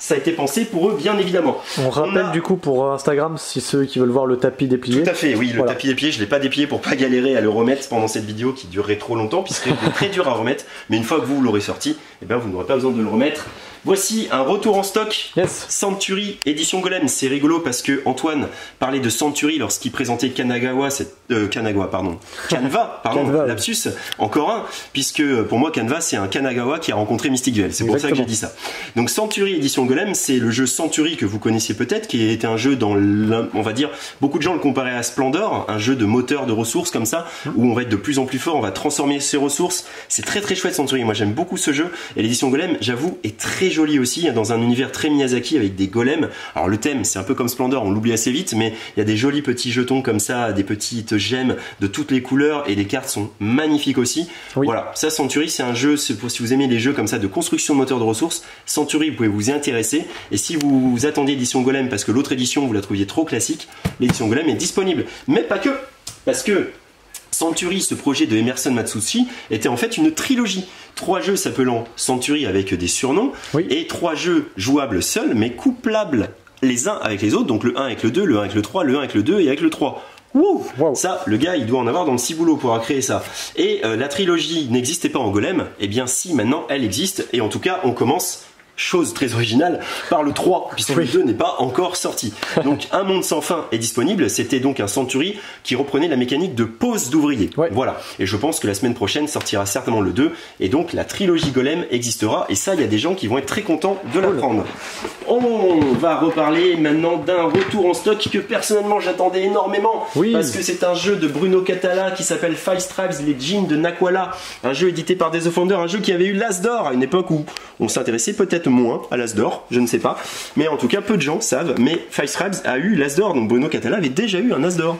Ça a été pensé pour eux, bien évidemment. On rappelle du coup pour Instagram, si ceux qui veulent voir le tapis déplié. Tout à fait, oui, le tapis déplié, je ne l'ai pas déplié pour pas galérer à le remettre pendant cette vidéo qui durerait trop longtemps, puisqu'il est très dur à remettre, mais une fois que vous l'aurez sorti, eh bien, vous n'aurez pas besoin de le remettre. Voici un retour en stock, Century édition Golem. C'est rigolo parce que Antoine parlait de Century lorsqu'il présentait Canva, lapsus, encore un, puisque pour moi Canva c'est un Kanagawa qui a rencontré Mystic Duel, c'est pour ça que j'ai dit ça. Donc Century édition Golem, c'est le jeu Century que vous connaissiez peut-être, qui était un jeu dans, on va dire, beaucoup de gens le comparaient à Splendor, un jeu de moteur de ressources comme ça, où on va être de plus en plus fort, on va transformer ses ressources. C'est très très chouette Century, moi j'aime beaucoup ce jeu, et l'édition Golem, j'avoue, est très jolie aussi, dans un univers très Miyazaki avec des golems. Alors le thème c'est un peu comme Splendor, on l'oublie assez vite, mais il y a des jolis petits jetons comme ça, des petites gemmes de toutes les couleurs, et les cartes sont magnifiques aussi. Voilà, ça Century c'est un jeu, c'est pour si vous aimez les jeux comme ça de construction de moteur de ressources, Century vous pouvez vous y intéresser, et si vous attendiez l'édition Golem parce que l'autre édition vous la trouviez trop classique, l'édition Golem est disponible, mais pas que, parce que Century, ce projet de Emerson Matsushi, était en fait une trilogie. 3 jeux s'appelant Century avec des surnoms, et 3 jeux jouables seuls, mais couplables les uns avec les autres, donc le 1 avec le 2, le 1 avec le 3, le 1 avec le 2 et avec le 3. Wow. Ça, le gars, il doit en avoir dans le ciboulot pour avoir créé ça. Et la trilogie n'existait pas en Golem, et bien si, maintenant, elle existe, et en tout cas, on commence... chose très originale, par le 3, puisque le 2 n'est pas encore sorti. Donc Un monde sans fin est disponible, c'était donc un Century qui reprenait la mécanique de pose d'ouvrier. Voilà, et je pense que la semaine prochaine sortira certainement le 2, et donc la trilogie Golem existera, et ça il y a des gens qui vont être très contents de l'apprendre. On va reparler maintenant d'un retour en stock que personnellement j'attendais énormément, parce que c'est un jeu de Bruno Catala qui s'appelle Five Stripes, les jeans de Naquala, un jeu édité par Days of Wonder, un jeu qui avait eu l'As d'or à une époque où on s'intéressait peut-être moins à l'As d'or, je ne sais pas, mais en tout cas peu de gens savent, mais Five Stripes a eu l'As d'or, donc Bruno Catala avait déjà eu un As d'or.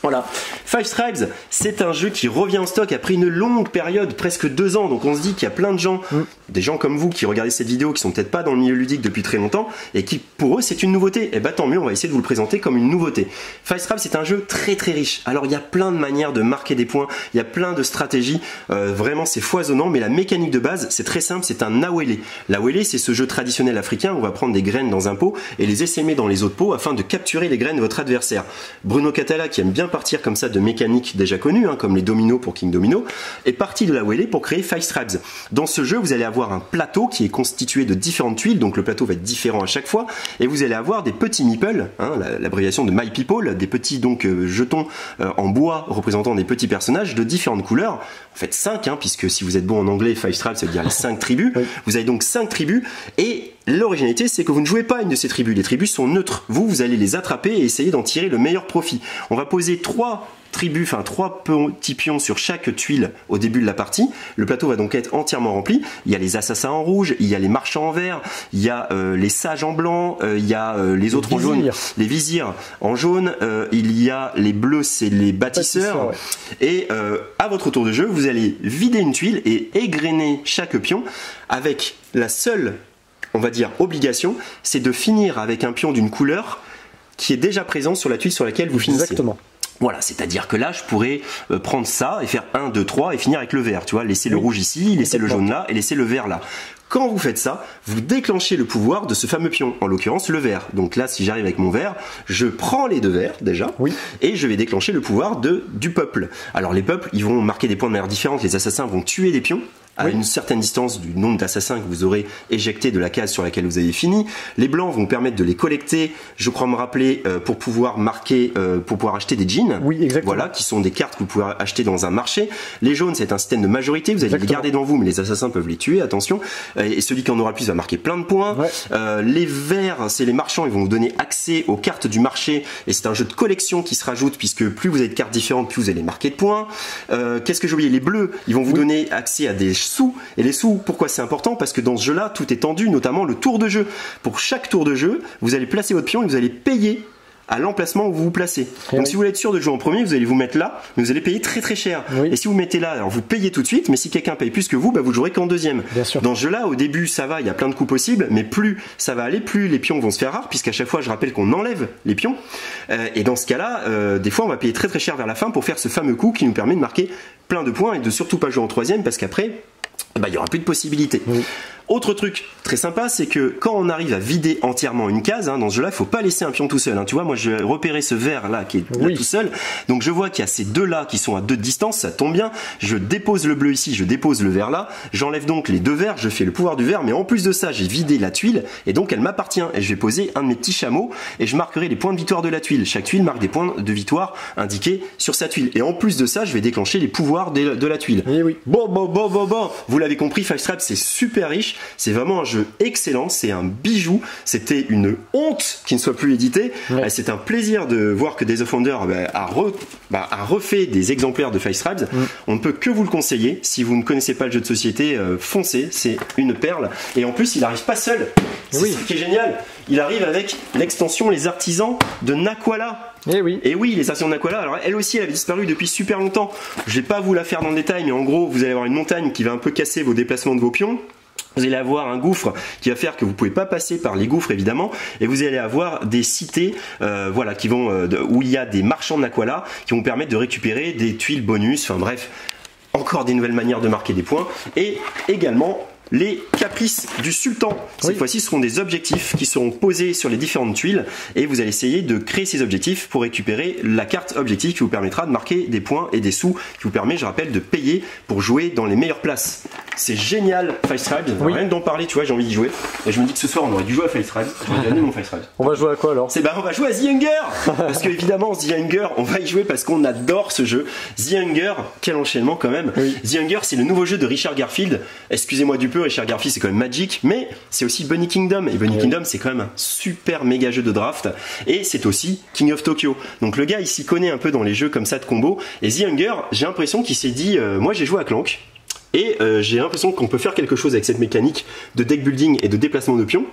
Voilà. Five Stripes, c'est un jeu qui revient en stock après une longue période, presque 2 ans, donc on se dit qu'il y a plein de gens, des gens comme vous qui regardez cette vidéo, qui sont peut-être pas dans le milieu ludique depuis très longtemps, et qui pour eux c'est une nouveauté, et bah tant mieux, on va essayer de vous le présenter comme une nouveauté. Five Stripes c'est un jeu très très riche, alors il y a plein de manières de marquer des points, il y a plein de stratégies, vraiment c'est foisonnant, mais la mécanique de base c'est très simple, c'est un awele. L'awele c'est ce jeu traditionnel africain où on va prendre des graines dans un pot et les essaimer dans les autres pots afin de capturer les graines de votre adversaire. Bruno Catala, qui aime bien partir comme ça de mécaniques déjà connues, comme les dominos pour King Domino, est parti de l'awele pour créer Five Stripes. Dans ce jeu, vous allez avoir un plateau qui est constitué de différentes tuiles, donc le plateau va être différent à chaque fois, et vous allez avoir des petits meeples, l'abréviation de My People, des petits donc jetons en bois représentant des petits personnages de différentes couleurs. En fait 5, puisque si vous êtes bon en anglais, Five Stripes ça veut dire les 5 tribus. Vous avez donc 5 tribus, et l'originalité c'est que vous ne jouez pas une de ces tribus, les tribus sont neutres, vous allez les attraper et essayer d'en tirer le meilleur profit. On va poser 3 petits pions sur chaque tuile au début de la partie. Le plateau va donc être entièrement rempli. Il y a les assassins en rouge, il y a les marchands en vert, il y a les sages en blanc, il y a les autres en jaune, les vizirs en jaune, il y a les bleus, c'est les bâtisseurs. Et à votre tour de jeu, vous allez vider une tuile et égrener chaque pion avec la seule, on va dire, obligation, c'est de finir avec un pion d'une couleur qui est déjà présent sur la tuile sur laquelle vous finissez. Exactement. Voilà, c'est-à-dire que là, je pourrais prendre ça et faire 1, 2, 3 et finir avec le vert. Tu vois, laisser le rouge ici, laisser le jaune là et laisser le vert là. Quand vous faites ça, vous déclenchez le pouvoir de ce fameux pion, en l'occurrence le vert. Donc là, si j'arrive avec mon vert, je prends les 2 verts déjà, et je vais déclencher le pouvoir du peuple. Alors les peuples, ils vont marquer des points de manière différente. Les assassins vont tuer des pions à une certaine distance du nombre d'assassins que vous aurez éjecté de la case sur laquelle vous avez fini. Les blancs vont permettre de les collecter, je crois me rappeler, pour pouvoir marquer, pour pouvoir acheter des jeans. Voilà, qui sont des cartes que vous pouvez acheter dans un marché. Les jaunes, c'est un système de majorité, vous allez les garder dans vous, mais les assassins peuvent les tuer, attention. Et celui qui en aura le plus va marquer plein de points. Les verts, c'est les marchands, ils vont vous donner accès aux cartes du marché, et c'est un jeu de collection qui se rajoute, puisque plus vous avez de cartes différentes, plus vous allez marquer de points. Qu'est-ce que j'ai oublié? Les bleus, ils vont vous donner accès à des sous, et les sous, pourquoi c'est important? Parce que dans ce jeu là tout est tendu, notamment le tour de jeu. Pour chaque tour de jeu, vous allez placer votre pion et vous allez payer à l'emplacement où vous vous placez. Donc si vous voulez être sûr de jouer en premier, vous allez vous mettre là, mais vous allez payer très très cher. Et si vous mettez là, alors vous payez tout de suite, mais si quelqu'un paye plus que vous, bah vous jouerez qu'en deuxième. Dans ce jeu là, au début ça va, il y a plein de coups possibles, mais plus ça va aller, plus les pions vont se faire rares, puisqu'à chaque fois je rappelle qu'on enlève les pions, et dans ce cas là, des fois on va payer très très cher vers la fin pour faire ce fameux coup qui nous permet de marquer plein de points et de surtout pas jouer en troisième, parce qu'après il n'y aura plus de possibilités. Autre truc très sympa, c'est que quand on arrive à vider entièrement une case, dans ce jeu là, il ne faut pas laisser un pion tout seul. Tu vois, moi je vais repérer ce vert là qui est là tout seul, donc je vois qu'il y a ces 2 là qui sont à 2 de distance, ça tombe bien, je dépose le bleu ici, je dépose le vert là, j'enlève donc les 2 verts, je fais le pouvoir du vert, mais en plus de ça j'ai vidé la tuile, et donc elle m'appartient, et je vais poser un de mes petits chameaux, et je marquerai les points de victoire de la tuile. Chaque tuile marque des points de victoire indiqués sur sa tuile, et en plus de ça je vais déclencher les pouvoirs de la tuile. Bon, vous l'avez compris, Five Stripes c'est super riche, c'est vraiment un jeu excellent, c'est un bijou, c'était une honte qu'il ne soit plus édité, c'est un plaisir de voir que Days of Wonder a refait des exemplaires de Five Stripes. On ne peut que vous le conseiller, si vous ne connaissez pas le jeu de société, foncez, c'est une perle, et en plus il n'arrive pas seul, c'est ce qui est génial, il arrive avec l'extension Les Artisans de Naquala. Et oui, les stations de Naquala, alors elle aussi elle avait disparu depuis super longtemps, je vais pas vous la faire dans le détail, mais en gros vous allez avoir une montagne qui va un peu casser vos déplacements de vos pions. Vous allez avoir un gouffre qui va faire que vous pouvez pas passer par les gouffres évidemment, et vous allez avoir des cités voilà, qui vont, où il y a des marchands de l'Aquala qui vont permettre de récupérer des tuiles bonus, enfin bref, encore des nouvelles manières de marquer des points, et également les caprices du sultan. Cette fois-ci, ce seront des objectifs qui seront posés sur les différentes tuiles et vous allez essayer de créer ces objectifs pour récupérer la carte objectif qui vous permettra de marquer des points et des sous, qui vous permet, je rappelle, de payer pour jouer dans les meilleures places. C'est génial, Five Tribes. Rien que d'en parler, tu vois, j'ai envie d'y jouer. Et je me dis que ce soir, on aurait dû jouer à Five Tribes. J'aurais donné mon Five Tribes. On va jouer à quoi alors? On va jouer à The Hunger. Parce que évidemment, The Hunger, on va y jouer parce qu'on adore ce jeu. The Hunger, quel enchaînement quand même. The Hunger, c'est le nouveau jeu de Richard Garfield. Excusez-moi du peu, Richard Garfield, c'est quand même Magic, mais c'est aussi Bunny Kingdom. Et Bunny Kingdom, c'est quand même un super méga jeu de draft. Et c'est aussi King of Tokyo. Donc le gars, il s'y connaît un peu dans les jeux comme ça de combo. Et The Hunger, j'ai l'impression qu'il s'est dit, moi j'ai joué à Clank. Et j'ai l'impression qu'on peut faire quelque chose avec cette mécanique de deck building et de déplacement de pions,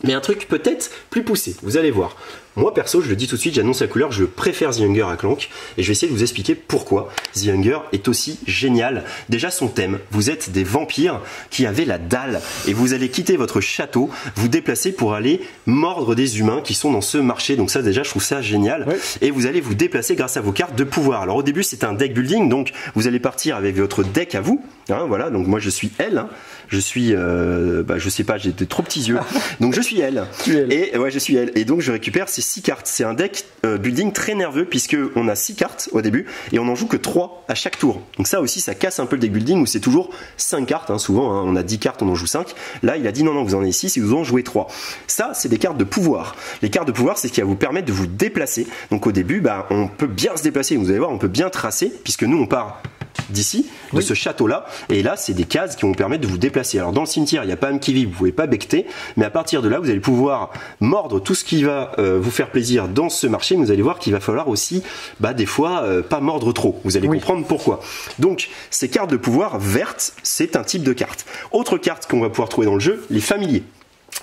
mais un truc peut-être plus poussé, vous allez voir. Moi perso, je le dis tout de suite, j'annonce la couleur, je préfère The Hunger à Clank, et je vais essayer de vous expliquer pourquoi The Hunger est aussi génial. Déjà son thème, vous êtes des vampires qui avaient la dalle, et vous allez quitter votre château, vous déplacer pour aller mordre des humains qui sont dans ce marché, donc ça déjà je trouve ça génial, et vous allez vous déplacer grâce à vos cartes de pouvoir. Alors au début c'est un deck building, donc vous allez partir avec votre deck à vous, hein, voilà, donc moi je suis elle, hein. Je suis, je sais pas, j'ai des trop petits yeux, donc je suis elle. Et ouais, je suis elle. Et donc je récupère ces 6 cartes. C'est un deck building très nerveux puisque on a 6 cartes au début et on en joue que 3 à chaque tour. Donc ça aussi, ça casse un peu le deck building où c'est toujours 5 cartes. Hein, souvent, hein, on a 10 cartes, on en joue 5. Là, il a dit non, vous en avez 6 et vous en jouez 3. Ça, c'est des cartes de pouvoir. Les cartes de pouvoir, c'est ce qui va vous permettre de vous déplacer. Donc au début, on peut bien se déplacer. Vous allez voir, on peut bien tracer puisque nous, on part d'ici, de ce château là, et là c'est des cases qui vont vous permettre de vous déplacer. Alors dans le cimetière il n'y a pas un qui vit, vous pouvez pas becter, mais à partir de là vous allez pouvoir mordre tout ce qui va vous faire plaisir dans ce marché, mais vous allez voir qu'il va falloir aussi des fois pas mordre trop, vous allez comprendre pourquoi. Donc ces cartes de pouvoir vertes, c'est un type de carte. Autre carte qu'on va pouvoir trouver dans le jeu, les familiers.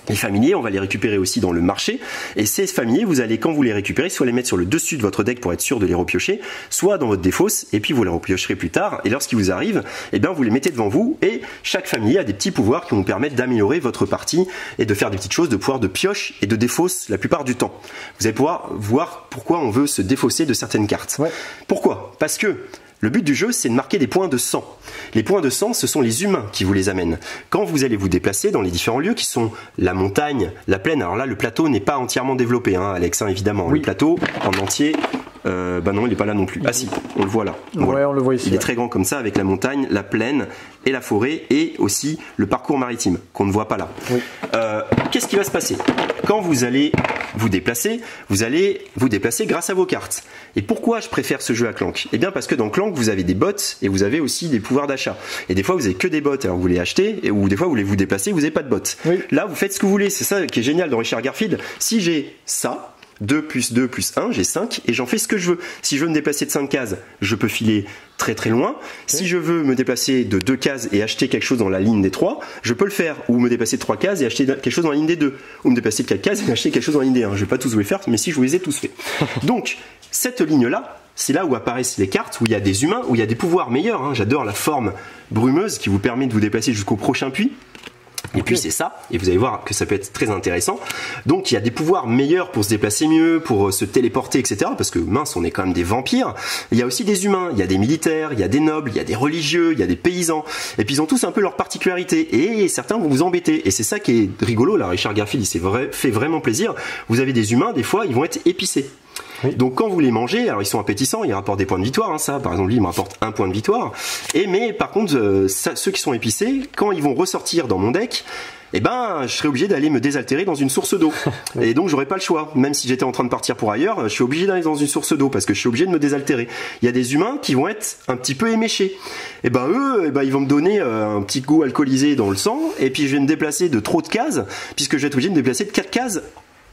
Les familiers, on va les récupérer aussi dans le marché, et ces familiers, vous allez, quand vous les récupérez, soit les mettre sur le dessus de votre deck pour être sûr de les repiocher, soit dans votre défausse, et puis vous les repiocherez plus tard, et lorsqu'ils vous arrivent, vous les mettez devant vous, et chaque familier a des petits pouvoirs qui vont vous permettre d'améliorer votre partie, et de faire des petites choses, de pouvoir de pioche et de défausse la plupart du temps. Vous allez pouvoir voir pourquoi on veut se défausser de certaines cartes. Pourquoi? Parce que le but du jeu, c'est de marquer des points de sang. Les points de sang, ce sont les humains qui vous les amènent. Quand vous allez vous déplacer dans les différents lieux qui sont la montagne, la plaine, alors là, le plateau n'est pas entièrement développé, hein, Alex, hein, évidemment. Le plateau, en entier, non, il n'est pas là non plus. Ah si, on le voit là. Ouais, on le voit ici. Il est très grand comme ça, avec la montagne, la plaine et la forêt, et aussi le parcours maritime, qu'on ne voit pas là. Qu'est-ce qui va se passer? Quand vous allez vous déplacer, vous allez vous déplacer grâce à vos cartes. Et pourquoi je préfère ce jeu à Clank? Eh bien parce que dans Clank, vous avez des bots et vous avez aussi des pouvoirs d'achat. Et des fois, vous avez que des bots, alors vous les achetez, ou des fois, vous voulez vous déplacer, vous n'avez pas de bots. Là, vous faites ce que vous voulez. C'est ça qui est génial dans Richard Garfield. Si j'ai ça, 2 plus 2 plus 1, j'ai 5 et j'en fais ce que je veux. Si je veux me déplacer de 5 cases, je peux filer très très loin. Si je veux me déplacer de 2 cases et acheter quelque chose dans la ligne des 3, je peux le faire. Ou me déplacer de 3 cases et acheter quelque chose dans la ligne des 2. Ou me déplacer de 4 cases et acheter quelque chose dans la ligne des 1. Je ne vais pas tous vous les faire, mais si je vous les ai tous faits. Donc, cette ligne-là, c'est là où apparaissent les cartes, où il y a des humains, où il y a des pouvoirs meilleurs. Hein. J'adore la forme brumeuse qui vous permet de vous déplacer jusqu'au prochain puits. Et puis c'est ça, et vous allez voir que ça peut être très intéressant. Donc il y a des pouvoirs meilleurs pour se déplacer mieux, pour se téléporter, etc. Parce que mince, on est quand même des vampires. Il y a aussi des humains, il y a des militaires, il y a des nobles, il y a des religieux, il y a des paysans. Et puis ils ont tous un peu leur particularité. Et certains vont vous embêter. Et c'est ça qui est rigolo, là, Richard Garfield, il s'est fait vraiment plaisir. Vous avez des humains, des fois, ils vont être épicés. Donc quand vous les mangez, alors ils sont appétissants, ils rapportent des points de victoire, hein, ça par exemple lui il me rapporte 1 point de victoire, mais par contre ceux qui sont épicés, quand ils vont ressortir dans mon deck, je serai obligé d'aller me désaltérer dans une source d'eau. Et donc j'aurai pas le choix, même si j'étais en train de partir pour ailleurs, je suis obligé d'aller dans une source d'eau parce que je suis obligé de me désaltérer. Il y a des humains qui vont être un petit peu éméchés. Et eux, ils vont me donner un petit goût alcoolisé dans le sang, et puis je vais me déplacer de trop de cases, puisque je vais être obligé de me déplacer de 4 cases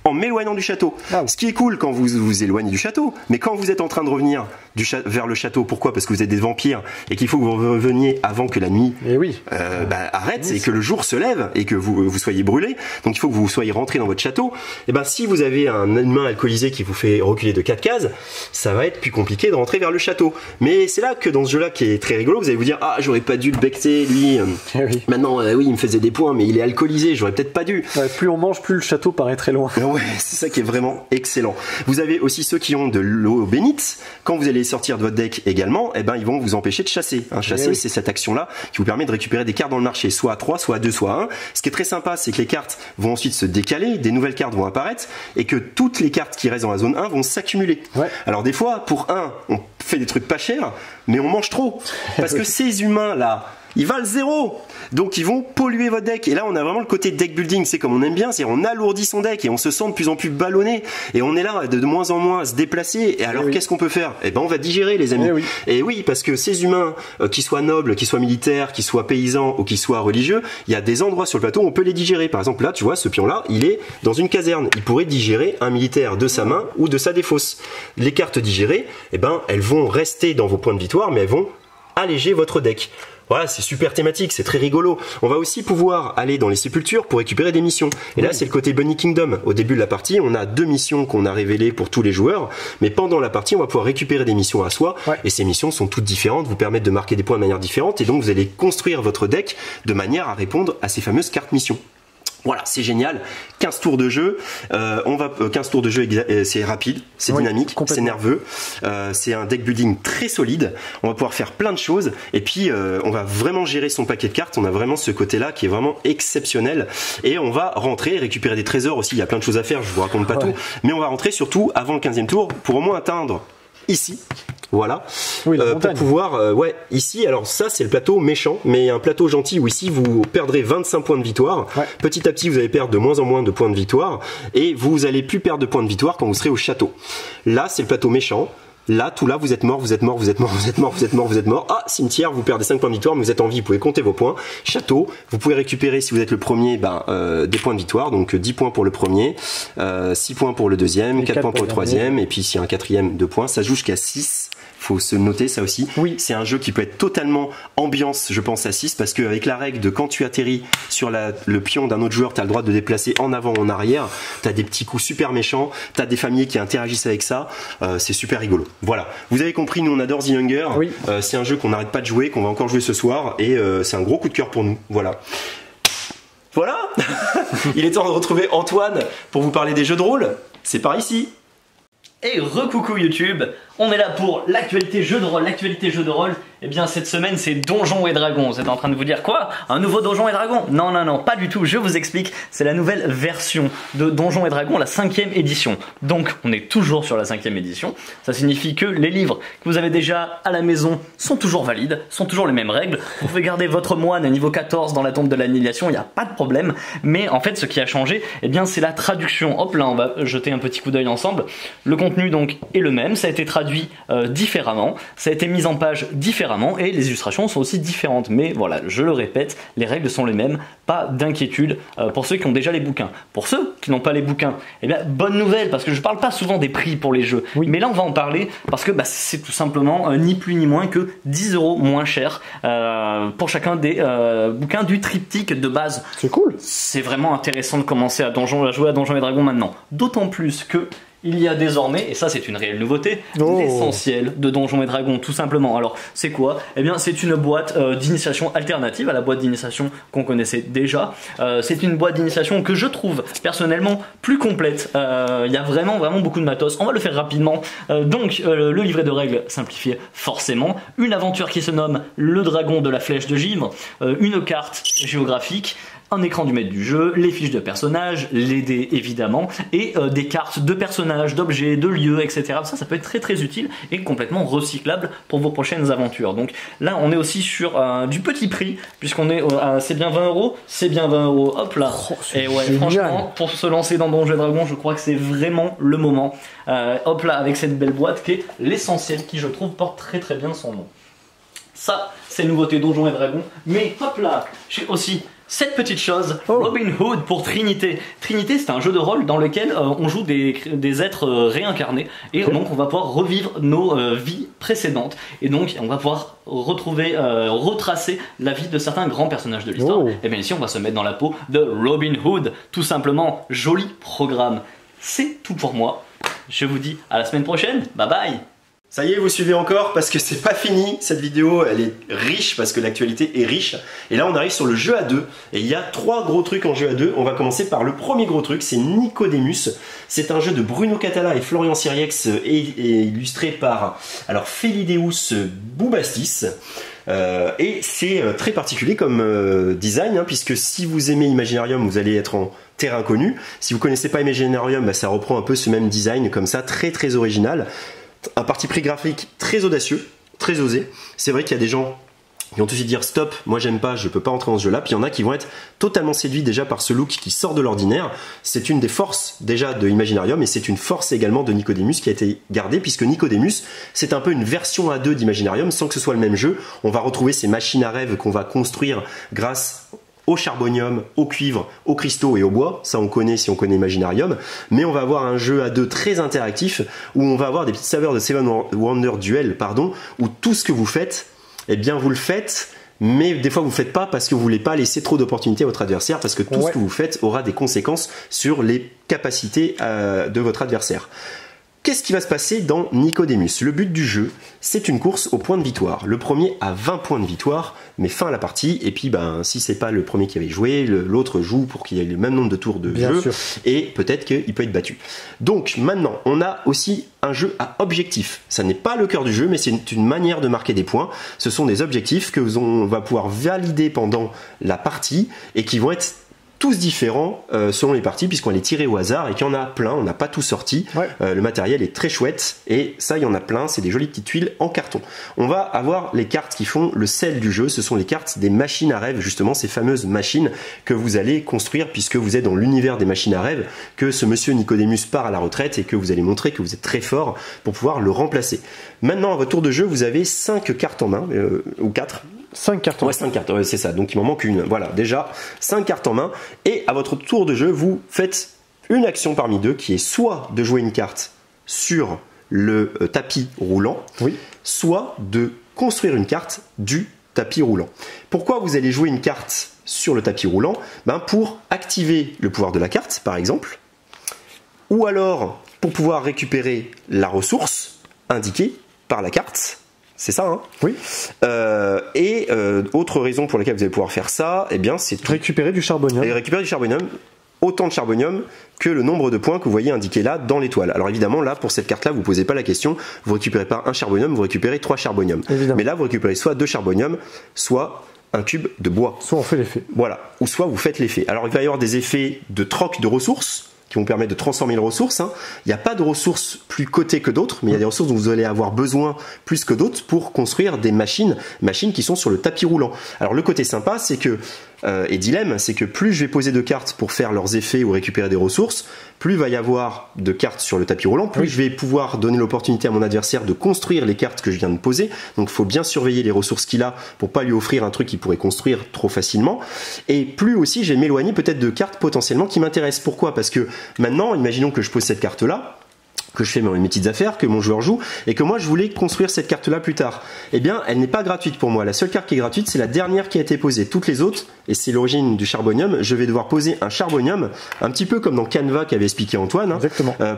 en m'éloignant du château. Ce qui est cool quand vous vous éloignez du château, mais quand vous êtes en train de revenir vers le château. Pourquoi? Parce que vous êtes des vampires et qu'il faut que vous reveniez avant que la nuit Et oui. arrête et que le jour se lève et que vous soyez brûlés. Donc il faut que vous soyez rentrés dans votre château. Et ben si vous avez un humain alcoolisé qui vous fait reculer de 4 cases, ça va être plus compliqué de rentrer vers le château. Mais c'est là que dans ce jeu-là qui est très rigolo, vous allez vous dire ah j'aurais pas dû le becter lui. Oui. Maintenant oui il me faisait des points mais il est alcoolisé, j'aurais peut-être pas dû. Ouais, plus on mange, plus le château paraît très loin. Ouais, c'est ça qui est vraiment excellent. Vous avez aussi ceux qui ont de l'eau bénite. Quand vous allez sortir de votre deck également, eh ben ils vont vous empêcher de chasser. Chasser, c'est cette action-là qui vous permet de récupérer des cartes dans le marché, soit à 3, soit à 2, soit à 1. Ce qui est très sympa, c'est que les cartes vont ensuite se décaler, des nouvelles cartes vont apparaître et que toutes les cartes qui restent dans la zone 1 vont s'accumuler. Ouais. Alors des fois, pour 1, on fait des trucs pas chers, mais on mange trop. Parce que ces humains-là, ils valent 0, donc ils vont polluer votre deck. Et là on a vraiment le côté deck building, c'est comme on aime bien, c'est on alourdit son deck et on se sent de plus en plus ballonné et on est là de moins en moins à se déplacer. Et alors qu'est-ce qu'on peut faire? Eh ben on va digérer les amis. Et oui, parce que ces humains, qu'ils soient nobles, qu'ils soient militaires, qu'ils soient paysans ou qu'ils soient religieux, il y a des endroits sur le plateau où on peut les digérer. Par exemple là tu vois ce pion là, il est dans une caserne, il pourrait digérer un militaire de sa main ou de sa défausse. Les cartes digérées, eh ben elles vont rester dans vos points de victoire mais elles vont alléger votre deck. Voilà, c'est super thématique, c'est très rigolo. On va aussi pouvoir aller dans les sépultures pour récupérer des missions. Et là, c'est le côté Bunny Kingdom. Au début de la partie, on a 2 missions qu'on a révélées pour tous les joueurs. Mais pendant la partie, on va pouvoir récupérer des missions à soi. Ouais. Et ces missions sont toutes différentes, vous permettent de marquer des points de manière différente. Et donc, vous allez construire votre deck de manière à répondre à ces fameuses cartes missions. Voilà, c'est génial. 15 tours de jeu. 15 tours de jeu, c'est rapide, c'est dynamique, c'est nerveux. C'est un deck building très solide. On va pouvoir faire plein de choses. Et puis, on va vraiment gérer son paquet de cartes. On a vraiment ce côté-là qui est vraiment exceptionnel. Et on va rentrer, récupérer des trésors aussi. Il y a plein de choses à faire, je vous raconte pas tout. Mais on va rentrer surtout avant le 15e tour pour au moins atteindre ici. Voilà, oui, pour pouvoir, ici, alors ça c'est le plateau méchant, mais un plateau gentil où ici vous perdrez 25 points de victoire. Ouais. Petit à petit vous allez perdre de moins en moins de points de victoire et vous allez plus perdre de points de victoire quand vous serez au château. Là c'est le plateau méchant. Là, tout là, vous êtes mort, vous êtes mort, vous êtes mort, vous êtes mort, vous êtes mort, vous êtes mort. Ah, cimetière, vous perdez 5 points de victoire, mais vous êtes en vie, vous pouvez compter vos points. Château, vous pouvez récupérer, si vous êtes le premier, des points de victoire. Donc 10 points pour le premier, 6 points pour le deuxième, 4 points pour le troisième, et puis s'il y a un quatrième, 2 points. Ça joue jusqu'à 6. Faut se noter ça aussi. Oui. C'est un jeu qui peut être totalement ambiance, je pense, à 6, parce qu'avec la règle de quand tu atterris sur le pion d'un autre joueur, tu as le droit de déplacer en avant ou en arrière. Tu as des petits coups super méchants, tu as des familles qui interagissent avec ça. C'est super rigolo. Voilà. Vous avez compris, nous on adore The Younger. Oui. C'est un jeu qu'on n'arrête pas de jouer, qu'on va encore jouer ce soir, et c'est un gros coup de cœur pour nous. Voilà. Voilà. Il est temps de retrouver Antoine pour vous parler des jeux de rôle. C'est par ici. Et recoucou YouTube, on est là pour l'actualité jeu de rôle. L'actualité jeu de rôle, eh bien cette semaine c'est Donjons et Dragons. Vous êtes en train de vous dire quoi? Un nouveau Donjons et Dragons? Non, non, non, pas du tout, je vous explique. C'est la nouvelle version de Donjons et Dragons, la 5e édition. Donc on est toujours sur la 5e édition. Ça signifie que les livres que vous avez déjà à la maison sont toujours valides, sont toujours les mêmes règles. Vous pouvez garder votre moine à niveau 14 dans la tombe de l'annihilation, il n'y a pas de problème. Mais en fait ce qui a changé, eh bien c'est la traduction. Hop là, on va jeter un petit coup d'œil ensemble. Le contenu donc est le même, ça a été traduit différemment, ça a été mis en page différemment et les illustrations sont aussi différentes. Mais voilà, je le répète, les règles sont les mêmes, pas d'inquiétude pour ceux qui ont déjà les bouquins. Pour ceux qui n'ont pas les bouquins, eh bien bonne nouvelle, parce que je parle pas souvent des prix pour les jeux, mais là on va en parler parce que c'est tout simplement ni plus ni moins que 10 € moins cher pour chacun des bouquins du triptyque de base. C'est cool. C'est vraiment intéressant de commencer à jouer à Donjons et Dragons maintenant, d'autant plus que il y a désormais, et ça c'est une réelle nouveauté, l'essentiel de Donjons et Dragons tout simplement. Alors c'est quoi? Eh bien c'est une boîte d'initiation alternative à la boîte d'initiation qu'on connaissait déjà. C'est une boîte d'initiation que je trouve personnellement plus complète. Il y a vraiment beaucoup de matos. On va le faire rapidement. Donc le livret de règles simplifié forcément. Une aventure qui se nomme Le Dragon de la Flèche de Givre. Une carte géographique. Un écran du maître du jeu, les fiches de personnages, les dés évidemment, et des cartes de personnages, d'objets, de lieux, etc. Ça peut être très utile et complètement recyclable pour vos prochaines aventures. Donc là, on est aussi sur du petit prix, puisqu'on est c'est bien 20 €, c'est bien 20 €, hop là. Et ouais, franchement, pour se lancer dans Donjons et Dragons, je crois que c'est vraiment le moment. Hop là, avec cette belle boîte qui est l'essentiel, qui je trouve porte très bien son nom. Ça, c'est nouveauté Donjons et Dragons, mais hop là, j'ai aussi Cette petite chose, Robin Hood pour Trinité. Trinité, c'est un jeu de rôle dans lequel on joue des êtres réincarnés et donc on va pouvoir revivre nos vies précédentes et donc on va pouvoir retrouver, retracer la vie de certains grands personnages de l'histoire. Et bien ici, on va se mettre dans la peau de Robin Hood, tout simplement. Joli programme. C'est tout pour moi. Je vous dis à la semaine prochaine. Bye bye. Ça y est, vous suivez encore parce que c'est pas fini. Cette vidéo, elle est riche parce que l'actualité est riche. Et là, on arrive sur le jeu à deux. Et il y a 3 gros trucs en jeu à deux. On va commencer par le premier gros truc, c'est Nicodemus. C'est un jeu de Bruno Catala et Florian Siriex et illustré par Felideus Boubastis. Et c'est très particulier comme design, hein, puisque si vous aimez Imaginarium, vous allez être en terrain inconnu. Si vous connaissez pas Imaginarium, bah, ça reprend un peu ce même design comme ça, très original. Un parti pris graphique très audacieux, très osé. C'est vrai qu'il y a des gens qui vont tout de suite dire stop, moi j'aime pas, je peux pas entrer dans ce jeu là. Puis il y en a qui vont être totalement séduits déjà par ce look qui sort de l'ordinaire. C'est une des forces déjà de Imaginarium et c'est une force également de Nicodemus qui a été gardée, puisque Nicodemus c'est un peu une version A2 d'Imaginarium sans que ce soit le même jeu. On va retrouver ces machines à rêve qu'on va construire grâce au charbonium, au cuivre, aux cristaux et au bois. Ça on connaît si on connaît Imaginarium. Mais on va avoir un jeu à deux très interactif où on va avoir des petites saveurs de Seven Wonder Duel, où tout ce que vous faites, eh bien vous le faites, mais des fois vous ne faites pas parce que vous ne voulez pas laisser trop d'opportunités à votre adversaire, parce que tout ce que vous faites aura des conséquences sur les capacités de votre adversaire. Qu'est-ce qui va se passer dans Nicodemus? Le but du jeu, c'est une course au point de victoire. Le premier a 20 points de victoire, mais fin à la partie. Et puis, si c'est pas le premier qui avait joué, l'autre joue pour qu'il y ait le même nombre de tours de jeu. Et peut-être qu'il peut être battu. Donc maintenant, on a aussi un jeu à objectifs. Ça n'est pas le cœur du jeu, mais c'est une manière de marquer des points. Ce sont des objectifs que on va pouvoir valider pendant la partie et qui vont être tous différents selon les parties, puisqu'on les tirait au hasard et qu'il y en a plein, on n'a pas tout sorti. Le matériel est très chouette et ça, il y en a plein, c'est des jolies petites tuiles en carton. On va avoir les cartes qui font le sel du jeu, ce sont les cartes des machines à rêve, justement ces fameuses machines que vous allez construire puisque vous êtes dans l'univers des machines à rêve, que ce monsieur Nicodemus part à la retraite et que vous allez montrer que vous êtes très fort pour pouvoir le remplacer. Maintenant, à votre tour de jeu, vous avez 5 cartes en main, ou 4. 5 cartes en main. Ouais, 5 cartes, c'est ça. Donc il m'en manque une. Voilà, déjà 5 cartes en main. Et à votre tour de jeu, vous faites une action parmi deux qui est soit de jouer une carte sur le tapis roulant, soit de construire une carte du tapis roulant. Pourquoi vous allez jouer une carte sur le tapis roulant? Pour activer le pouvoir de la carte, par exemple, ou alors pour pouvoir récupérer la ressource indiquée par la carte. C'est ça, hein? Oui. Autre raison pour laquelle vous allez pouvoir faire ça, eh bien, c'est récupérer du charbonium. Et récupérer du charbonium, autant de charbonium que le nombre de points que vous voyez indiqué là dans l'étoile. Alors évidemment, là, pour cette carte-là, vous ne posez pas la question, vous récupérez pas un charbonium, vous récupérez 3 charboniums. Évidemment. Mais là, vous récupérez soit 2 charboniums, soit un cube de bois. Soit on fait l'effet. Voilà. Ou soit vous faites l'effet. Alors il va y avoir des effets de troc de ressources qui vont permettre de transformer les ressources. Il n'y a pas de ressources plus cotées que d'autres, mais il y a des ressources dont vous allez avoir besoin plus que d'autres pour construire des machines qui sont sur le tapis roulant. Alors le côté sympa, c'est que, et dilemme, c'est que plus je vais poser de cartes pour faire leurs effets ou récupérer des ressources, plus il va y avoir de cartes sur le tapis roulant, plus je vais pouvoir donner l'opportunité à mon adversaire de construire les cartes que je viens de poser. Donc il faut bien surveiller les ressources qu'il a pour pas lui offrir un truc qu'il pourrait construire trop facilement. Et plus aussi, je vais m'éloigner peut-être de cartes potentiellement qui m'intéressent. Pourquoi? Parce que maintenant, imaginons que je pose cette carte-là, que je fais mes petites affaires, que mon joueur joue, et que moi je voulais construire cette carte-là plus tard. Eh bien, elle n'est pas gratuite pour moi. La seule carte qui est gratuite, c'est la dernière qui a été posée. Toutes les autres, et c'est l'origine du charbonium, je vais devoir poser un charbonium, un petit peu comme dans Canva qu'avait expliqué Antoine,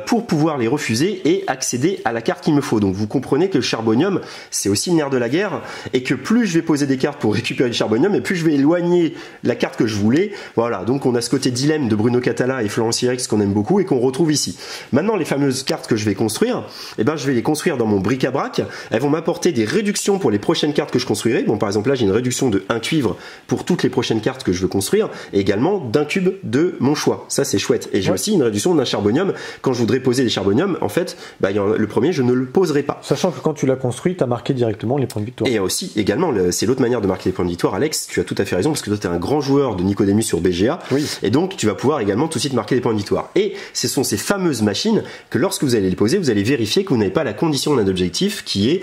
pour pouvoir les refuser et accéder à la carte qu'il me faut. Donc vous comprenez que le charbonium, c'est aussi le nerf de la guerre, et que plus je vais poser des cartes pour récupérer le charbonium, et plus je vais éloigner la carte que je voulais. Voilà, donc on a ce côté dilemme de Bruno Catala et Florent Siriex qu'on aime beaucoup et qu'on retrouve ici. Maintenant, les fameuses cartes que je vais construire, eh ben, je vais les construire dans mon bric-à-brac. Elles vont m'apporter des réductions pour les prochaines cartes que je construirai. Bon, par exemple, là, j'ai une réduction de 1 cuivre pour toutes les prochaines cartes que je veux construire, et également d'un cube de mon choix. Ça, c'est chouette. Et j'ai aussi une réduction d'un charbonium. Quand je voudrais poser des charboniums, en fait, le premier, je ne le poserai pas. Sachant que quand tu l'as construit, tu as marqué directement les points de victoire. Et aussi, également, c'est l'autre manière de marquer les points de victoire, Alex. Tu as tout à fait raison, parce que toi, tu es un grand joueur de Nicodemus sur BGA. Et donc, tu vas pouvoir également tout de suite marquer les points de victoire. Et ce sont ces fameuses machines que lorsque vous allez les poser, vous allez vérifier que vous n'avez pas la condition d'un objectif qui est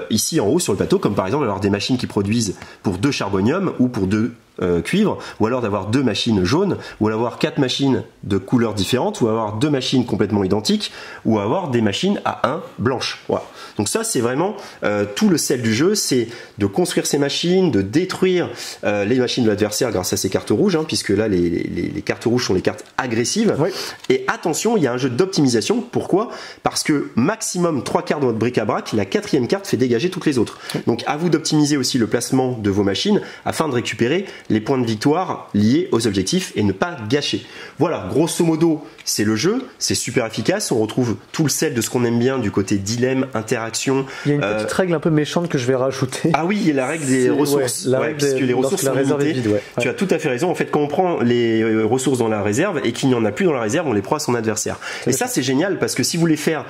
ici en haut sur le plateau, comme par exemple avoir des machines qui produisent pour 2 charbonium ou pour 2 cuivre, ou alors d'avoir 2 machines jaunes, ou avoir 4 machines de couleurs différentes, ou avoir 2 machines complètement identiques, ou avoir des machines à 1 blanches. Voilà. Donc ça, c'est vraiment tout le sel du jeu, c'est de construire ces machines, de détruire les machines de l'adversaire grâce à ces cartes rouges, hein, puisque là, les cartes rouges sont les cartes agressives. Oui. Et attention, il y a un jeu d'optimisation. Pourquoi? Parce que maximum 3 cartes dans votre bric-à-brac, la 4e carte fait dégager toutes les autres. Donc à vous d'optimiser aussi le placement de vos machines afin de récupérer les points de victoire liés aux objectifs et ne pas gâcher. Voilà, grosso modo, c'est le jeu, c'est super efficace, on retrouve tout le sel de ce qu'on aime bien du côté dilemme, interaction. Il y a une petite règle un peu méchante que je vais rajouter. Ah oui, il y a la règle des ressources. Ouais, puisque les ressources sont limitées. Vide, tu as tout à fait raison. En fait, quand on prend les ressources dans la réserve et qu'il n'y en a plus dans la réserve, on les prend à son adversaire. Et ça, c'est génial parce que si vous voulez faire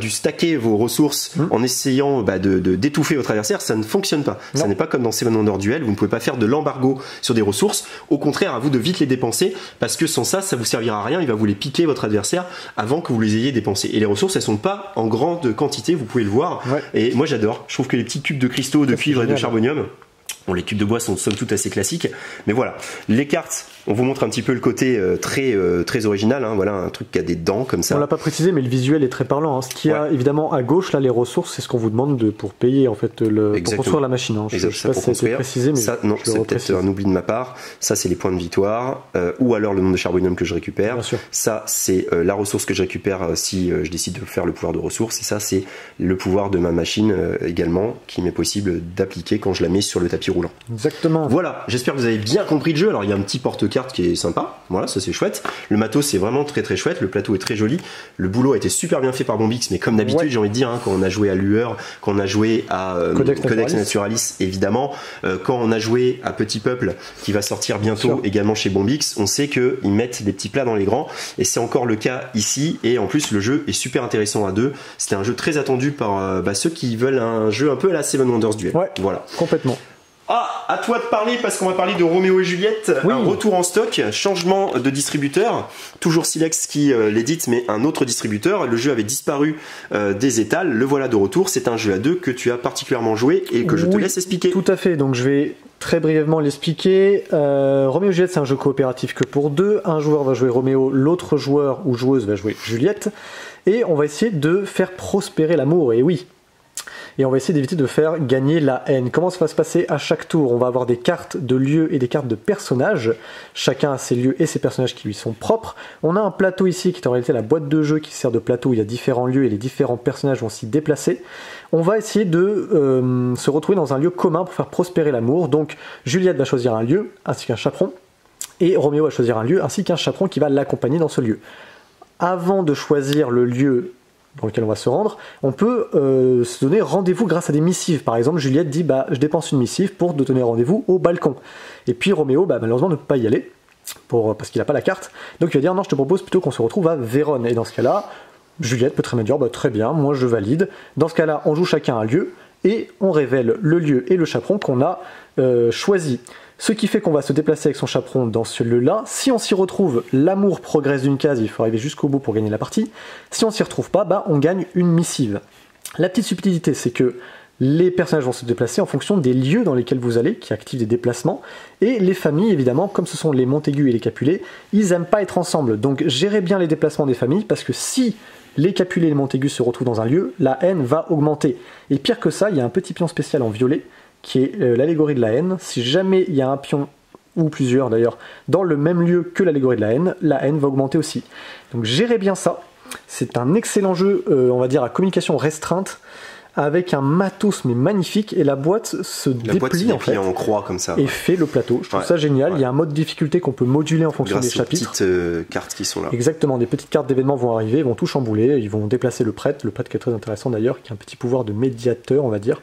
du stacker vos ressources en essayant d'étouffer votre adversaire, ça ne fonctionne pas. Ça n'est pas comme dans Seven Wonders Duel, vous ne pouvez pas faire de l'embargo sur des ressources. Au contraire, à vous de vite les dépenser parce que sans ça, ça vous servira à rien. Il va vous les piquer votre adversaire avant que vous les ayez dépensés. Et les ressources, elles sont pas en grande quantité, vous pouvez le voir. Ouais. Et moi, j'adore. Je trouve que les petits cubes de cristaux, de cuivre et de charbonium, bon, les cubes de bois sont somme toute assez classiques, mais voilà. Les cartes, on vous montre un petit peu le côté très original, hein. Voilà, un truc qui a des dents comme ça. On l'a pas précisé, mais le visuel est très parlant, hein. Ce qu'il y a évidemment à gauche, là, les ressources, c'est ce qu'on vous demande pour payer en fait, pour construire la machine. Hein. Je sais pas si ça a été précisé, mais ça, non, c'est peut-être un oubli de ma part. Ça, c'est les points de victoire, ou alors le nombre de charbonium que je récupère. Bien sûr. Ça, c'est la ressource que je récupère si je décide de faire le pouvoir de ressources. Et ça, c'est le pouvoir de ma machine également, qui m'est possible d'appliquer quand je la mets sur le tapis roulant. Exactement. Voilà, j'espère que vous avez bien compris le jeu. Alors il y a un petit porte-carte qui est sympa, voilà, ça c'est chouette. Le matos c'est vraiment très chouette, le plateau est très joli. Le boulot a été super bien fait par Bombix, mais comme d'habitude, j'ai envie de dire, hein, quand on a joué à Lueur, quand on a joué à Codex Naturalis, évidemment, quand on a joué à Petit Peuple, qui va sortir bientôt également chez Bombix, on sait qu'ils mettent des petits plats dans les grands, et c'est encore le cas ici. Et en plus, le jeu est super intéressant à deux. C'était un jeu très attendu par ceux qui veulent un jeu un peu à la Seven Wonders Duel. Ouais, voilà. Complètement. Ah, à toi de parler parce qu'on va parler de Roméo et Juliette, un retour en stock, changement de distributeur, toujours Silex qui l'édite mais un autre distributeur. Le jeu avait disparu des étals, le voilà de retour. C'est un jeu à deux que tu as particulièrement joué et que je te laisse expliquer. Tout à fait, donc je vais très brièvement l'expliquer. Roméo et Juliette, c'est un jeu coopératif que pour deux. Un joueur va jouer Roméo, l'autre joueur ou joueuse va jouer Juliette, et on va essayer de faire prospérer l'amour. Et oui, et on va essayer d'éviter de faire gagner la haine. Comment ça va se passer à chaque tour? On va avoir des cartes de lieux et des cartes de personnages. Chacun a ses lieux et ses personnages qui lui sont propres. On a un plateau ici qui est en réalité la boîte de jeu qui sert de plateau où il y a différents lieux et les différents personnages vont s'y déplacer. On va essayer de se retrouver dans un lieu commun pour faire prospérer l'amour. Donc Juliette va choisir un lieu ainsi qu'un chaperon et Roméo va choisir un lieu ainsi qu'un chaperon qui va l'accompagner dans ce lieu. Avant de choisir le lieu dans lequel on va se rendre, on peut se donner rendez-vous grâce à des missives. Par exemple, Juliette dit je dépense une missive pour te donner rendez-vous au balcon. Et puis Roméo, malheureusement, ne peut pas y aller parce qu'il n'a pas la carte. Donc il va dire non, je te propose plutôt qu'on se retrouve à Vérone. Et dans ce cas-là, Juliette peut très bien dire très bien, moi je valide. Dans ce cas-là, on joue chacun un lieu et on révèle le lieu et le chaperon qu'on a choisi. Ce qui fait qu'on va se déplacer avec son chaperon dans ce lieu-là. Si on s'y retrouve, l'amour progresse d'une case, il faut arriver jusqu'au bout pour gagner la partie. Si on s'y retrouve pas, on gagne une missive. La petite subtilité, c'est que les personnages vont se déplacer en fonction des lieux dans lesquels vous allez, qui activent des déplacements. Et les familles, évidemment, comme ce sont les Montaigu et les Capulet, ils n'aiment pas être ensemble. Donc gérez bien les déplacements des familles, parce que si les Capulet et les Montaigu se retrouvent dans un lieu, la haine va augmenter. Et pire que ça, il y a un petit pion spécial en violet, qui est l'allégorie de la haine. Si jamais il y a un pion, ou plusieurs d'ailleurs, dans le même lieu que l'allégorie de la haine va augmenter aussi. Donc gérez bien ça. C'est un excellent jeu, on va dire, à communication restreinte, avec un matos mais magnifique, et la boîte se déplie en fait en croix comme ça, et fait le plateau. Je trouve ça génial. Il y a un mode difficulté qu'on peut moduler en fonction des chapitres. Grâce aux petites cartes qui sont là. Exactement, des petites cartes d'événements vont arriver, ils vont tout chambouler, ils vont déplacer le prêtre qui est très intéressant d'ailleurs, qui a un petit pouvoir de médiateur, on va dire.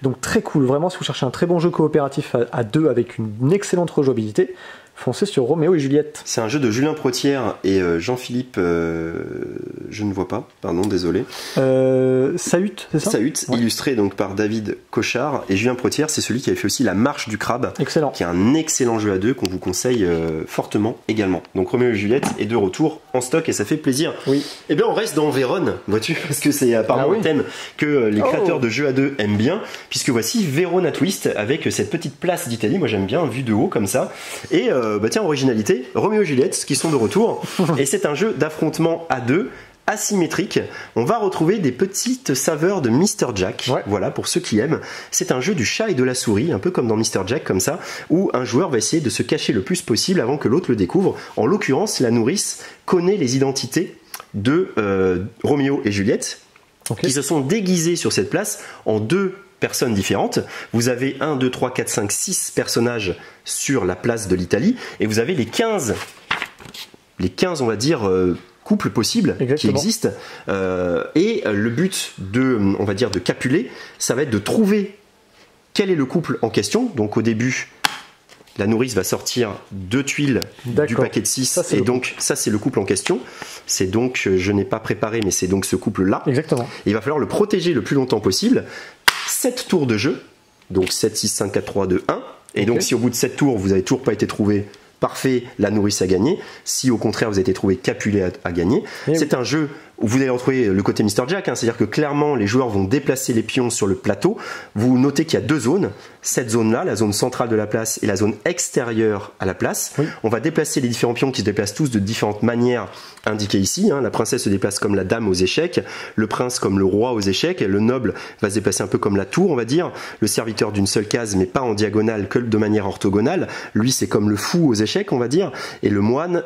Donc très cool, vraiment, si vous cherchez un très bon jeu coopératif à deux avec une excellente rejouabilité, foncez sur Roméo et Juliette. C'est un jeu de Julien Protière et Jean-Philippe, je ne vois pas, pardon, désolé. Sahut, c'est ça? Sahut, illustré donc par David Cochard. Et Julien Protière, c'est celui qui avait fait aussi La Marche du Crabe. Excellent. Qui est un excellent jeu à deux qu'on vous conseille fortement également. Donc Roméo et Juliette est de retour en stock et ça fait plaisir. Oui. Et bien on reste dans Vérone, vois-tu, parce que c'est apparemment un thème que les créateurs de jeux à deux aiment bien, puisque voici Verona Twist avec cette petite place d'Italie. Moi j'aime bien, vue de haut comme ça. Et tiens, originalité, Roméo et Juliette qui sont de retour. Et c'est un jeu d'affrontement à deux, asymétrique. On va retrouver des petites saveurs de Mr. Jack. Ouais. Voilà, pour ceux qui aiment. C'est un jeu du chat et de la souris, un peu comme dans Mr. Jack, comme ça, où un joueur va essayer de se cacher le plus possible avant que l'autre le découvre. En l'occurrence, la nourrice connaît les identités de Roméo et Juliette, qui se sont déguisés sur cette place en deux personnes différentes. Vous avez 1, 2, 3, 4, 5, 6 personnages sur la place de l'Italie, et vous avez les 15 on va dire, couples possibles qui existent. Et le but on va dire, de Capulet, ça va être de trouver quel est le couple en question. Donc au début, la nourrice va sortir 2 tuiles du paquet de 6, et donc ça c'est le couple en question. C'est donc, je n'ai pas préparé, mais c'est donc ce couple-là. Exactement. Et il va falloir le protéger le plus longtemps possible. 7 tours de jeu, donc 7, 6, 5, 4, 3, 2, 1. Et donc si au bout de 7 tours, vous n'avez toujours pas été trouvé, parfait, la nourrice a gagné. Si au contraire vous avez été trouvé, Capulet a gagné. C'est un jeu où vous allez retrouver le côté Mr. Jack, c'est-à-dire que clairement les joueurs vont déplacer les pions sur le plateau. Vous notez qu'il y a 2 zones, cette zone-là, la zone centrale de la place, et la zone extérieure à la place. On va déplacer les différents pions qui se déplacent tous de différentes manières indiquées ici. La princesse se déplace comme la dame aux échecs, le prince comme le roi aux échecs, le noble va se déplacer un peu comme la tour, on va dire, le serviteur d'une seule case mais pas en diagonale que de manière orthogonale, lui c'est comme le fou aux échecs, on va dire, et le moine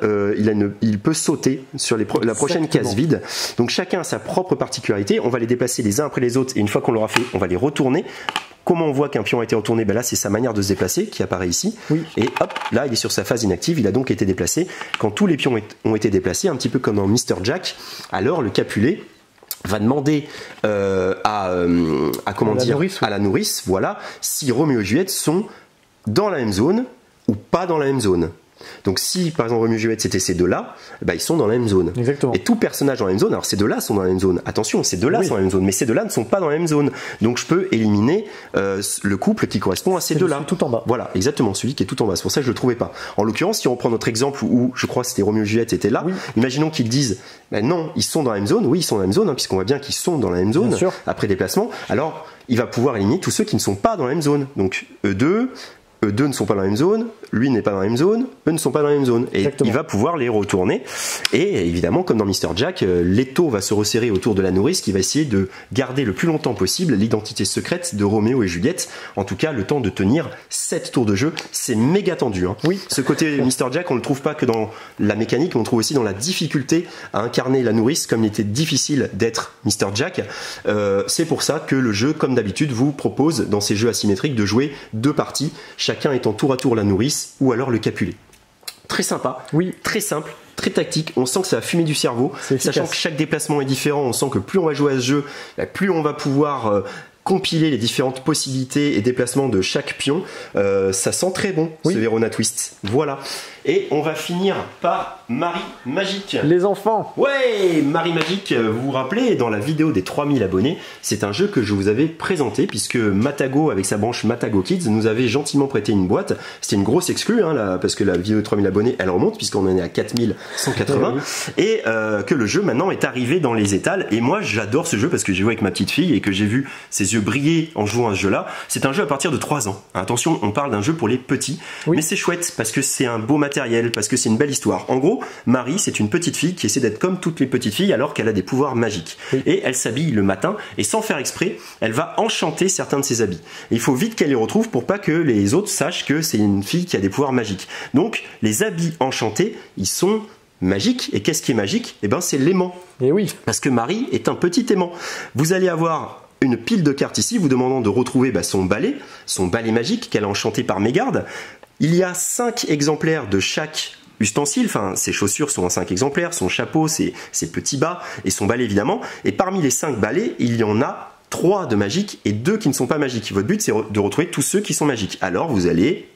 il peut sauter sur la prochaine case vide. Donc chacun a sa propre particularité, on va les déplacer les uns après les autres, et une fois qu'on l'aura fait, on va les retourner. Comment on voit qu'un pion a été retourné? Là c'est sa manière de se déplacer qui apparaît ici, et hop, là il est sur sa phase inactive, il a donc été déplacé. Quand tous les pions ont été déplacés, un petit peu comme dans Mr. Jack, alors le Capulet va demander à la nourrice, voilà, si Roméo et Juliette sont dans la même zone ou pas dans la même zone. Donc si par exemple Roméo et Juliette c'était ces deux-là, ils sont dans la même zone. Exactement. Et tout personnage dans la même zone, alors ces deux-là sont dans la même zone, attention, ces deux-là sont dans la même zone, mais ces deux-là ne sont pas dans la même zone. Donc je peux éliminer le couple qui correspond à ces deux-là. Tout en bas. Voilà, exactement, celui qui est tout en bas. C'est pour ça que je le trouvais pas. En l'occurrence, si on reprend notre exemple où je crois que c'était Roméo et Juliette étaient là, imaginons qu'ils disent non, ils sont dans la même zone. Oui, ils sont dans la même zone, puisqu'on voit bien qu'ils sont dans la même zone après déplacement. Alors il va pouvoir éliminer tous ceux qui ne sont pas dans la même zone. Donc eux deux ne sont pas dans la même zone, lui n'est pas dans la même zone, eux ne sont pas dans la même zone. Et il va pouvoir les retourner. Et évidemment, comme dans Mr. Jack, l'étau va se resserrer autour de la nourrice qui va essayer de garder le plus longtemps possible l'identité secrète de Roméo et Juliette. En tout cas, le temps de tenir 7 tours de jeu. C'est méga tendu. Ce côté Mr. Jack, on ne le trouve pas que dans la mécanique, mais on le trouve aussi dans la difficulté à incarner la nourrice, comme il était difficile d'être Mr. Jack. C'est pour ça que le jeu, comme d'habitude, vous propose dans ces jeux asymétriques de jouer 2 parties, chacun étant tour à tour la nourrice ou alors le Capulet. Très sympa, très simple, très tactique, on sent que ça va fumer du cerveau, sachant que chaque déplacement est différent, on sent que plus on va jouer à ce jeu, plus on va pouvoir compiler les différentes possibilités et déplacements de chaque pion. Ça sent très bon, ce Verona Twist. Voilà. Et on va finir par Marie Magique. Les enfants. Ouais, Marie Magique, vous vous rappelez, dans la vidéo des 3000 abonnés, c'est un jeu que je vous avais présenté, puisque Matago, avec sa branche Matago Kids, nous avait gentiment prêté une boîte. C'était une grosse exclue, parce que la vidéo de 3000 abonnés, elle remonte, puisqu'on en est à 4180. Et que le jeu, maintenant, est arrivé dans les étals. Et moi, j'adore ce jeu, parce que j'ai joué avec ma petite fille, et que j'ai vu ses yeux briller en jouant à ce jeu-là. C'est un jeu à partir de 3 ans. Attention, on parle d'un jeu pour les petits. Mais c'est chouette, parce que c'est un beau matériel, parce que c'est une belle histoire. En gros, Marie, c'est une petite fille qui essaie d'être comme toutes les petites filles alors qu'elle a des pouvoirs magiques. Et elle s'habille le matin et sans faire exprès, elle va enchanter certains de ses habits. Et il faut vite qu'elle les retrouve pour pas que les autres sachent que c'est une fille qui a des pouvoirs magiques. Donc, les habits enchantés, ils sont magiques. Et qu'est-ce qui est magique? C'est l'aimant. Et oui. Parce que Marie est un petit aimant. Vous allez avoir une pile de cartes ici, vous demandant de retrouver son balai magique qu'elle a enchanté par mégarde. Il y a 5 exemplaires de chaque ustensile, ses chaussures sont en 5 exemplaires, son chapeau, ses petits bas et son balai évidemment. Et parmi les 5 balais, il y en a 3 de magiques et 2 qui ne sont pas magiques. Votre but c'est de retrouver tous ceux qui sont magiques. Alors vous allez...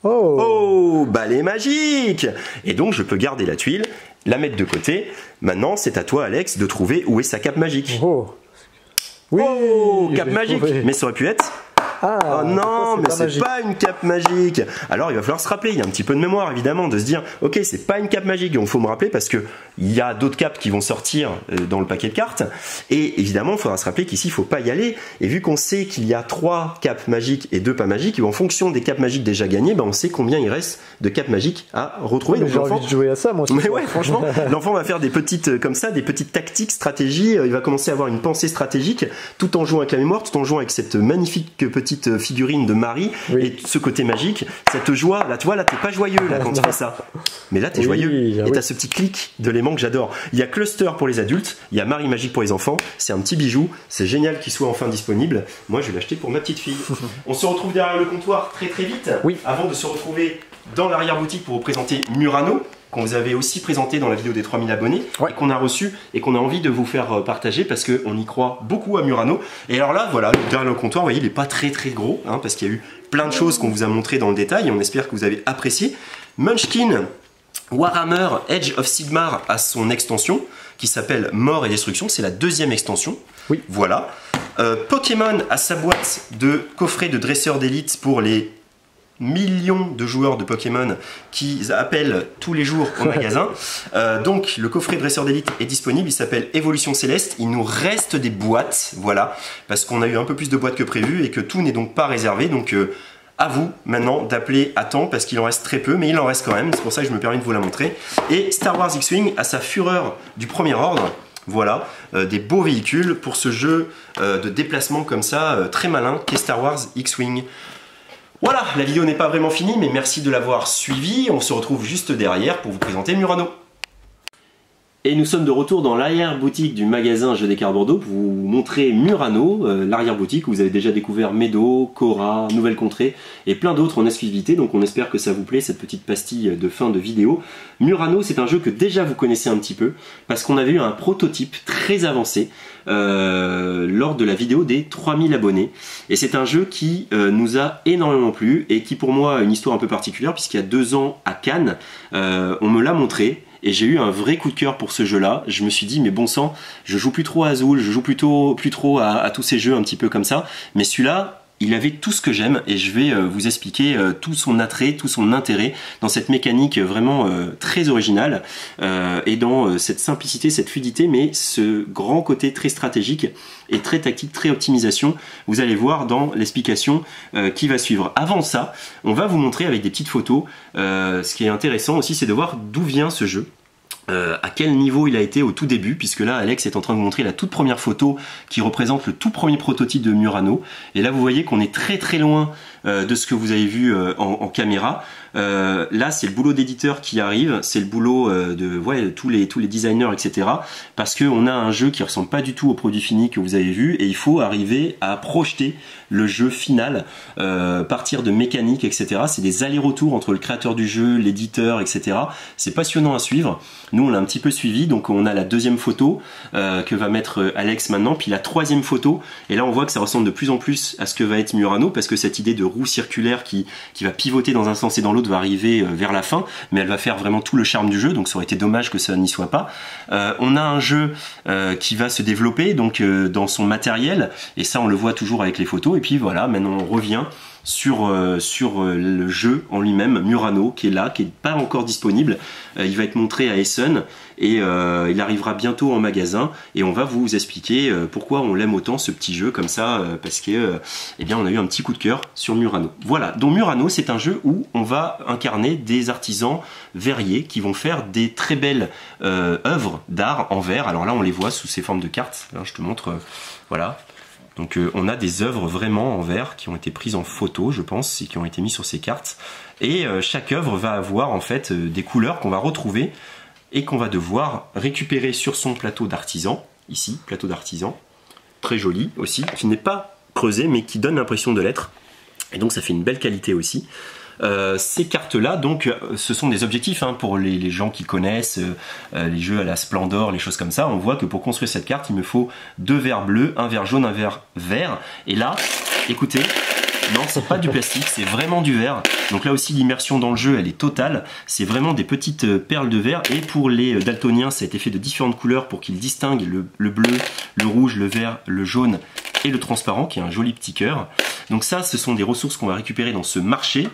Oh, balai magique! Et donc je peux garder la tuile, la mettre de côté. Maintenant c'est à toi Alex de trouver où est sa cape magique. Oui, cape magique! Mais ça aurait pu être... Oh non, mais c'est magique. pas une cape magique. Alors il va falloir se rappeler, il y a un petit peu de mémoire évidemment, de se dire ok, c'est pas une cape magique. Donc il faut me rappeler parce que il y a d'autres capes qui vont sortir dans le paquet de cartes. Et évidemment, il faudra se rappeler qu'ici il faut pas y aller. Et vu qu'on sait qu'il y a 3 capes magiques et 2 pas magiques, en fonction des capes magiques déjà gagnées, ben on sait combien il reste de capes magiques à retrouver. J'ai envie de jouer à ça, moi. Mais ouais, franchement, l'enfant va faire des petites comme ça, des petites tactiques, stratégies. Il va commencer à avoir une pensée stratégique, tout en jouant avec la mémoire, tout en jouant avec cette magnifique petite figurine de Marie et ce côté magique, cette joie. Là, tu vois, là, t'es pas joyeux là quand tu fais ça. Mais là, t'es joyeux. Et t'as ce petit clic de l'aimant que j'adore. Il y a Cluster pour les adultes, il y a Marie magique pour les enfants. C'est un petit bijou. C'est génial qu'il soit enfin disponible. Moi, je vais l'acheter pour ma petite fille. On se retrouve derrière le comptoir très très vite. Oui. Avant de se retrouver dans l'arrière-boutique pour vous présenter Murano, qu'on vous avait aussi présenté dans la vidéo des 3000 abonnés, et qu'on a reçu et qu'on a envie de vous faire partager parce qu'on y croit beaucoup à Murano. Et alors là, voilà, derrière le comptoir, vous voyez, il n'est pas très très gros, hein, parce qu'il y a eu plein de choses qu'on vous a montré dans le détail, et on espère que vous avez apprécié. Munchkin Warhammer Age of Sigmar a son extension, qui s'appelle Mort et Destruction, c'est la 2e extension. Oui. Voilà. Pokémon a sa boîte de coffrets de dresseurs d'élite pour les millions de joueurs de Pokémon qui appellent tous les jours au magasin. Donc le coffret dresseur d'élite est disponible, il s'appelle Évolution Céleste. Il nous reste des boîtes, voilà, parce qu'on a eu un peu plus de boîtes que prévu et que tout n'est donc pas réservé. Donc à vous maintenant d'appeler à temps parce qu'il en reste très peu, mais il en reste quand même. C'est pour ça que je me permets de vous la montrer. Et Star Wars X-Wing a sa fureur du premier ordre. Voilà, des beaux véhicules pour ce jeu de déplacement comme ça, très malin, qu'est Star Wars X-Wing. Voilà, la vidéo n'est pas vraiment finie, mais merci de l'avoir suivie. On se retrouve juste derrière pour vous présenter Murano. Et nous sommes de retour dans l'arrière-boutique du magasin Jeux des Cartes Bordeaux pour vous montrer Murano, l'arrière-boutique où vous avez déjà découvert Medo, Cora, Nouvelle Contrée et plein d'autres en exclusivité. Donc on espère que ça vous plaît, cette petite pastille de fin de vidéo. Murano, c'est un jeu que déjà vous connaissez un petit peu parce qu'on avait eu un prototype très avancé lors de la vidéo des 3000 abonnés. Et c'est un jeu qui nous a énormément plu et qui pour moi a une histoire un peu particulière puisqu'il y a 2 ans à Cannes, on me l'a montré. Et j'ai eu un vrai coup de cœur pour ce jeu-là. Je me suis dit, mais bon sang, je joue plus trop à Azul, je joue plus trop à tous ces jeux un petit peu comme ça. Mais celui-là, il avait tout ce que j'aime et je vais vous expliquer tout son attrait, tout son intérêt dans cette mécanique vraiment très originale et dans cette simplicité, cette fluidité, mais ce grand côté très stratégique et très tactique, très optimisation. Vous allez voir dans l'explication qui va suivre. Avant ça, on va vous montrer avec des petites photos. Ce qui est intéressant aussi, c'est de voir d'où vient ce jeu. À quel niveau il a été au tout début, puisque là Alex est en train de vous montrer la toute première photo qui représente le tout premier prototype de Murano, et là vous voyez qu'on est très très loin de ce que vous avez vu en caméra. Là c'est le boulot d'éditeur qui arrive, c'est le boulot de tous les designers, etc. Parce qu'on a un jeu qui ressemble pas du tout au produit fini que vous avez vu, et il faut arriver à projeter le jeu final, partir de mécanique, etc. C'est des allers-retours entre le créateur du jeu, l'éditeur, etc. C'est passionnant à suivre. Nous on l'a un petit peu suivi, donc on a la 2e photo que va mettre Alex maintenant, puis la 3e photo, et là on voit que ça ressemble de plus en plus à ce que va être Murano, parce que cette idée de roue circulaire qui va pivoter dans un sens et dans l'autre va arriver vers la fin, mais elle va faire vraiment tout le charme du jeu, donc ça aurait été dommage que ça n'y soit pas. On a un jeu qui va se développer donc dans son matériel, et ça on le voit toujours avec les photos, et puis voilà, maintenant on revient sur le jeu en lui-même, Murano, qui est là, qui n'est pas encore disponible. Il va être montré à Essen et il arrivera bientôt en magasin, et on va vous expliquer pourquoi on l'aime autant ce petit jeu comme ça, parce que eh bien on a eu un petit coup de cœur sur Murano. Voilà, donc Murano c'est un jeu où on va incarner des artisans verriers qui vont faire des très belles œuvres d'art en verre. Alors là on les voit sous ces formes de cartes, là, je te montre, voilà. Donc on a des œuvres vraiment en verre qui ont été prises en photo, je pense, et qui ont été mises sur ces cartes. Et chaque œuvre va avoir en fait des couleurs qu'on va retrouver et qu'on va devoir récupérer sur son plateau d'artisan. Ici, plateau d'artisan, très joli aussi, qui n'est pas creusé mais qui donne l'impression de l'être. Et donc ça fait une belle qualité aussi. Ces cartes-là, donc, ce sont des objectifs hein, pour les gens qui connaissent les jeux à la Splendor, les choses comme ça. On voit que pour construire cette carte, il me faut 2 verres bleus, un verre jaune, un verre vert. Et là, écoutez, Non, c'est pas du plastique, c'est vraiment du verre. Donc là aussi, l'immersion dans le jeu, elle est totale. C'est vraiment des petites perles de verre. Et pour les daltoniens, ça a été fait de différentes couleurs pour qu'ils distinguent le bleu, le rouge, le vert, le jaune et le transparent, qui est un joli petit cœur. Donc ça, ce sont des ressources qu'on va récupérer dans ce marché.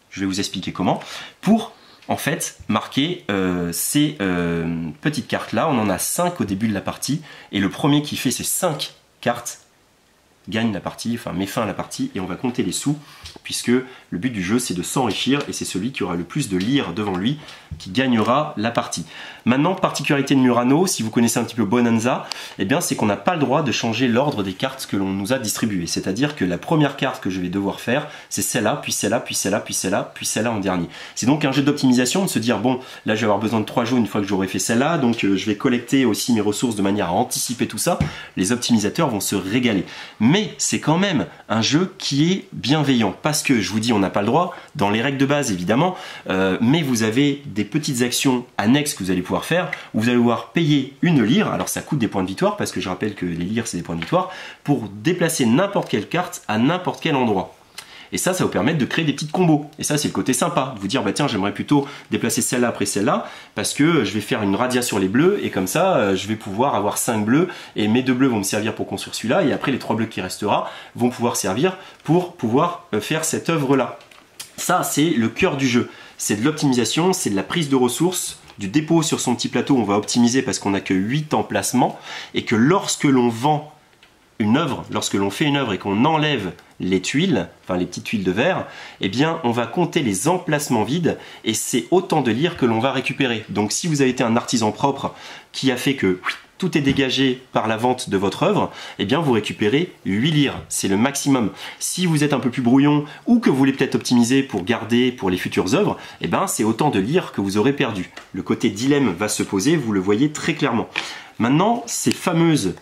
Je vais vous expliquer comment. Pour, en fait, marquer ces petites cartes-là. On en a 5 au début de la partie. Et le premier qui fait ces 5 cartes gagne la partie, enfin met fin à la partie, et on va compter les sous, puisque le but du jeu c'est de s'enrichir, et c'est celui qui aura le plus de lyres devant lui qui gagnera la partie. Maintenant, particularité de Murano, si vous connaissez un petit peu Bonanza, eh bien c'est qu'on n'a pas le droit de changer l'ordre des cartes que l'on nous a distribuées, c'est-à-dire que la première carte que je vais devoir faire, c'est celle-là, puis celle-là, puis celle-là, puis celle-là, puis celle-là en dernier. C'est donc un jeu d'optimisation, de se dire, bon, là je vais avoir besoin de 3 jaunes une fois que j'aurai fait celle-là, donc je vais collecter aussi mes ressources de manière à anticiper tout ça. Les optimisateurs vont se régaler. Mais c'est quand même un jeu qui est bienveillant, parce que je vous dis, on n'a pas le droit, dans les règles de base évidemment, mais vous avez des petites actions annexes que vous allez pouvoir faire, où vous allez devoir payer une lyre, alors ça coûte des points de victoire, parce que je rappelle que les lyres c'est des points de victoire, pour déplacer n'importe quelle carte à n'importe quel endroit. Et ça va vous permettre de créer des petites combos. Et ça, c'est le côté sympa, de vous dire, bah tiens, j'aimerais plutôt déplacer celle-là après celle-là, parce que je vais faire une radia sur les bleus, et comme ça, je vais pouvoir avoir 5 bleus, et mes 2 bleus vont me servir pour construire celui-là, et après les 3 bleus qui restera vont pouvoir servir pour pouvoir faire cette œuvre-là. Ça, c'est le cœur du jeu. C'est de l'optimisation, c'est de la prise de ressources, du dépôt sur son petit plateau, on va optimiser parce qu'on n'a que 8 emplacements, et que lorsque l'on vend une œuvre, lorsque l'on fait une œuvre et qu'on enlève les tuiles, enfin les petites tuiles de verre, eh bien on va compter les emplacements vides et c'est autant de lyres que l'on va récupérer. Donc si vous avez été un artisan propre qui a fait que tout est dégagé par la vente de votre œuvre, eh bien vous récupérez 8 lyres, c'est le maximum. Si vous êtes un peu plus brouillon ou que vous voulez peut-être optimiser pour garder pour les futures œuvres, eh bien c'est autant de lyres que vous aurez perdu. Le côté dilemme va se poser, vous le voyez très clairement. Maintenant, ces fameuses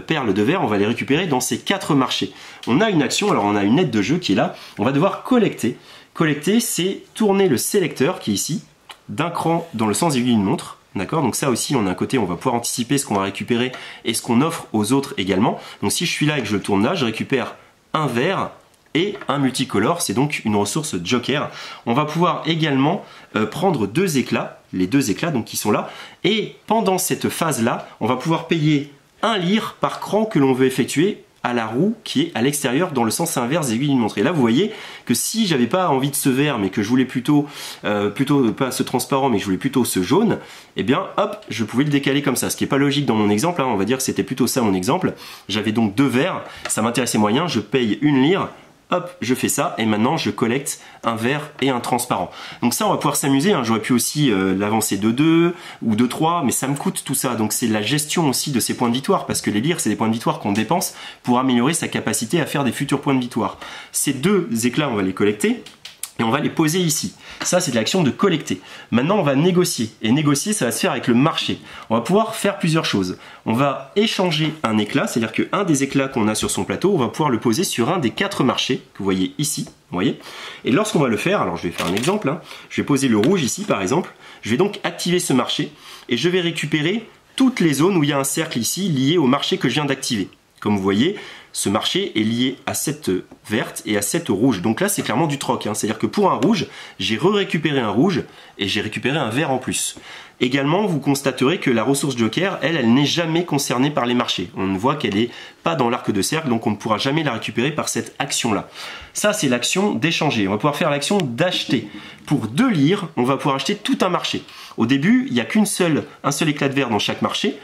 perles de verre, on va les récupérer dans ces 4 marchés. On a une action, alors on a une aide de jeu qui est là, on va devoir collecter. Collecter, c'est tourner le sélecteur qui est ici, d'un cran dans le sens aiguille d'une montre. D'accord, donc ça aussi, on a un côté, on va pouvoir anticiper ce qu'on va récupérer et ce qu'on offre aux autres également. Donc si je suis là et que je le tourne là, je récupère un vert et un multicolore, c'est donc une ressource joker. On va pouvoir également prendre 2 éclats, les 2 éclats donc qui sont là, et pendant cette phase-là, on va pouvoir payer 1 lyre par cran que l'on veut effectuer à la roue qui est à l'extérieur dans le sens inverse des aiguilles d'une montre. Et là vous voyez que si j'avais pas envie de ce vert mais que je voulais plutôt pas ce transparent mais que je voulais plutôt ce jaune, eh bien hop, je pouvais le décaler comme ça, ce qui est pas logique dans mon exemple, hein. On va dire que c'était plutôt ça mon exemple. J'avais donc 2 verts, ça m'intéressait moyen, je paye 1 lyre. Hop, je fais ça et maintenant je collecte un vert et un transparent. Donc ça, on va pouvoir s'amuser, hein. J'aurais pu aussi l'avancer de 2 ou de 3, mais ça me coûte tout ça. Donc c'est la gestion aussi de ces points de victoire, parce que les lyres, c'est des points de victoire qu'on dépense pour améliorer sa capacité à faire des futurs points de victoire. Ces 2 éclats, on va les collecter. Et on va les poser ici. Ça, c'est de l'action de collecter. Maintenant, on va négocier. Et négocier, ça va se faire avec le marché. On va pouvoir faire plusieurs choses. On va échanger un éclat, c'est-à-dire qu'un des éclats qu'on a sur son plateau, on va pouvoir le poser sur un des 4 marchés que vous voyez ici. Vous voyez ? Et lorsqu'on va le faire, alors je vais faire un exemple, hein. Je vais poser le rouge ici, par exemple. Je vais donc activer ce marché et je vais récupérer toutes les zones où il y a un cercle ici lié au marché que je viens d'activer. Comme vous voyez, ce marché est lié à cette verte et à cette rouge. Donc là, c'est clairement du troc, hein. C'est-à-dire que pour un rouge, j'ai récupéré un rouge et j'ai récupéré un vert en plus. Également, vous constaterez que la ressource joker, elle n'est jamais concernée par les marchés. On ne voit qu'elle n'est pas dans l'arc de cercle, donc on ne pourra jamais la récupérer par cette action-là. Ça, c'est l'action d'échanger. On va pouvoir faire l'action d'acheter. Pour 2 lyres, on va pouvoir acheter tout un marché. Au début, il n'y a un seul éclat de vert dans chaque marché.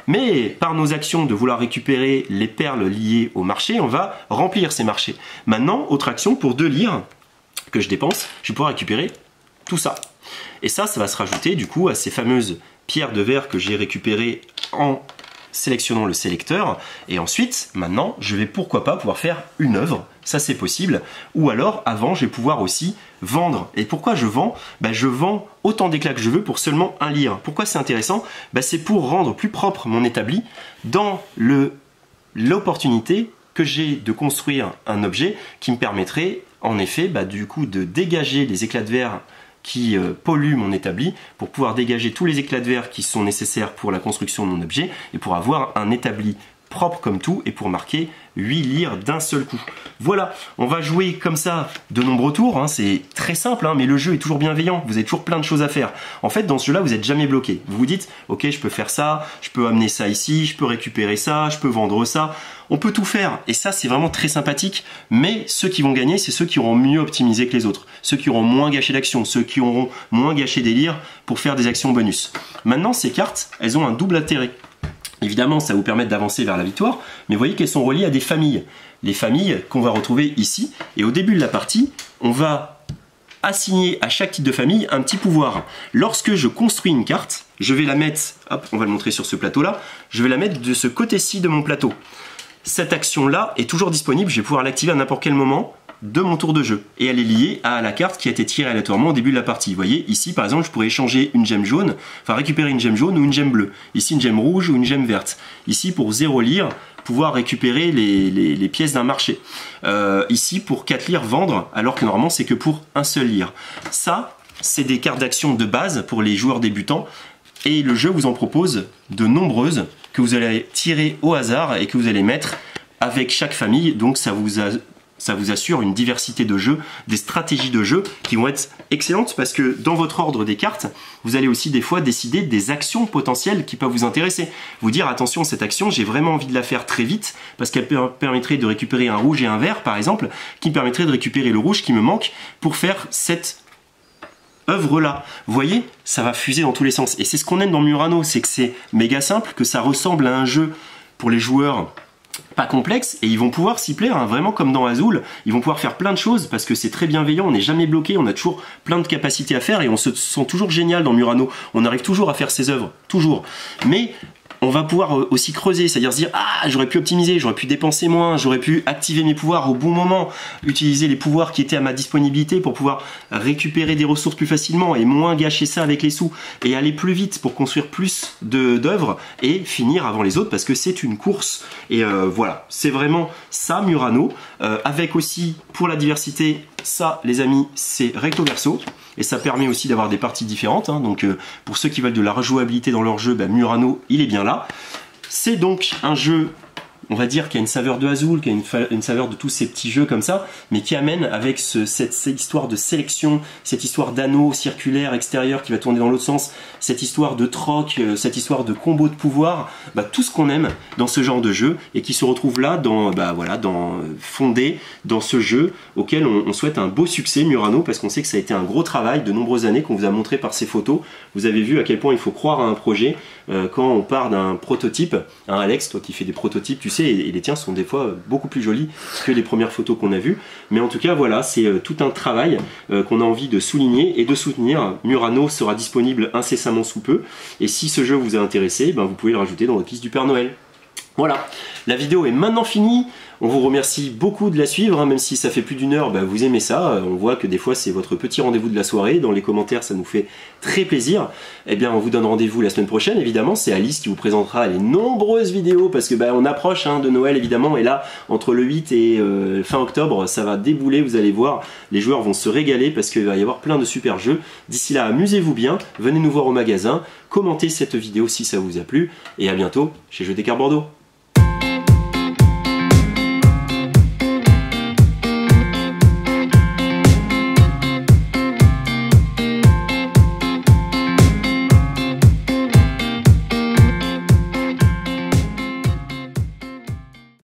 Mais par nos actions de vouloir récupérer les perles liées au marché, on va remplir ces marchés. Maintenant, autre action, pour 2 lyres que je dépense, je vais pouvoir récupérer tout ça. Et ça va se rajouter du coup à ces fameuses pierres de verre que j'ai récupérées en sélectionnant le sélecteur. Et ensuite, maintenant, je vais pourquoi pas pouvoir faire une œuvre. Ça, c'est possible. Ou alors, avant, je vais pouvoir aussi vendre. Et pourquoi je vends ? Je vends autant d'éclats que je veux pour seulement 1 lyre. Pourquoi c'est intéressant ? C'est pour rendre plus propre mon établi dans l'opportunité que j'ai de construire un objet qui me permettrait, en effet, du coup, de dégager les éclats de verre qui polluent mon établi pour pouvoir dégager tous les éclats de verre qui sont nécessaires pour la construction de mon objet et pour avoir un établi propre comme tout et pour marquer 8 lyres d'un seul coup. Voilà, on va jouer comme ça de nombreux tours, hein. C'est très simple, hein, mais le jeu est toujours bienveillant, vous avez toujours plein de choses à faire. En fait, dans ce jeu-là, vous n'êtes jamais bloqué. Vous vous dites, ok, je peux faire ça, je peux amener ça ici, je peux récupérer ça, je peux vendre ça. On peut tout faire, et ça, c'est vraiment très sympathique, mais ceux qui vont gagner, c'est ceux qui auront mieux optimisé que les autres, ceux qui auront moins gâché d'actions, ceux qui auront moins gâché des lyres pour faire des actions bonus. Maintenant, ces cartes, elles ont un double intérêt. Évidemment, ça va vous permettre d'avancer vers la victoire, mais vous voyez qu'elles sont reliées à des familles. Les familles qu'on va retrouver ici. Et au début de la partie, on va assigner à chaque type de famille un petit pouvoir. Lorsque je construis une carte, je vais la mettre, hop, on va le montrer sur ce plateau-là, je vais la mettre de ce côté-ci de mon plateau. Cette action-là est toujours disponible, je vais pouvoir l'activer à n'importe quel moment de mon tour de jeu. Et elle est liée à la carte qui a été tirée aléatoirement au début de la partie. Vous voyez, ici par exemple, je pourrais échanger une gemme jaune, enfin récupérer une gemme jaune ou une gemme bleue. Ici une gemme rouge ou une gemme verte. Ici pour 0 lyres, pouvoir récupérer les pièces d'un marché. Ici pour 4 lyres vendre, alors que normalement c'est que pour un seul lyre. Ça, c'est des cartes d'action de base pour les joueurs débutants. Et le jeu vous en propose de nombreuses que vous allez tirer au hasard et que vous allez mettre avec chaque famille. Donc ça vous assure une diversité de jeux, des stratégies de jeu qui vont être excellentes parce que dans votre ordre des cartes, vous allez aussi des fois décider des actions potentielles qui peuvent vous intéresser. Vous dire attention, cette action, j'ai vraiment envie de la faire très vite parce qu'elle permettrait de récupérer un rouge et un vert par exemple, qui me permettrait de récupérer le rouge qui me manque pour faire cette œuvre-là. Vous voyez, ça va fuser dans tous les sens. Et c'est ce qu'on aime dans Murano, c'est que c'est méga simple, que ça ressemble à un jeu pour les joueurs pas complexe et ils vont pouvoir s'y plaire, hein, vraiment comme dans Azul. Ils vont pouvoir faire plein de choses parce que c'est très bienveillant, on n'est jamais bloqué, on a toujours plein de capacités à faire et on se sent toujours génial dans Murano. On arrive toujours à faire ses œuvres, toujours. Mais on va pouvoir aussi creuser, c'est-à-dire se dire ah, j'aurais pu optimiser, j'aurais pu dépenser moins, j'aurais pu activer mes pouvoirs au bon moment, utiliser les pouvoirs qui étaient à ma disponibilité pour pouvoir récupérer des ressources plus facilement et moins gâcher ça avec les sous et aller plus vite pour construire plus d'œuvres et finir avant les autres parce que c'est une course. Et voilà, c'est vraiment ça Murano, avec aussi pour la diversité, ça les amis, c'est recto verso. Et ça permet aussi d'avoir des parties différentes, hein. Donc pour ceux qui veulent de la rejouabilité dans leur jeu, bah, Murano il est bien là. C'est donc un jeu, on va dire, qui a une saveur de Azul, qui a une saveur de tous ces petits jeux comme ça, mais qui amène avec cette histoire de sélection, cette histoire d'anneau circulaire extérieur qui va tourner dans l'autre sens, cette histoire de troc, cette histoire de combo de pouvoir, bah, tout ce qu'on aime dans ce genre de jeu et qui se retrouve là dans, bah, voilà, fondé dans ce jeu auquel on souhaite un beau succès Murano parce qu'on sait que ça a été un gros travail de nombreuses années qu'on vous a montré par ces photos. Vous avez vu à quel point il faut croire à un projet quand on part d'un prototype. Hein, Alex, toi qui fais des prototypes, tu sais, et les tiens sont des fois beaucoup plus jolis que les premières photos qu'on a vues. Mais en tout cas, voilà, c'est tout un travail qu'on a envie de souligner et de soutenir. Murano sera disponible incessamment sous peu. Et si ce jeu vous a intéressé, ben, vous pouvez le rajouter dans votre liste du Père Noël. Voilà, la vidéo est maintenant finie. On vous remercie beaucoup de la suivre, hein, même si ça fait plus d'une heure, bah, vous aimez ça. On voit que des fois c'est votre petit rendez-vous de la soirée. Dans les commentaires, ça nous fait très plaisir. Eh bien, on vous donne rendez-vous la semaine prochaine, évidemment. C'est Alice qui vous présentera les nombreuses vidéos parce que bah, on approche hein, de Noël, évidemment. Et là, entre le 8 et fin octobre, ça va débouler. Vous allez voir, les joueurs vont se régaler parce qu'il va y avoir plein de super jeux. D'ici là, amusez-vous bien. Venez nous voir au magasin. Commentez cette vidéo si ça vous a plu. Et à bientôt chez Jeux d'Écart Bordeaux.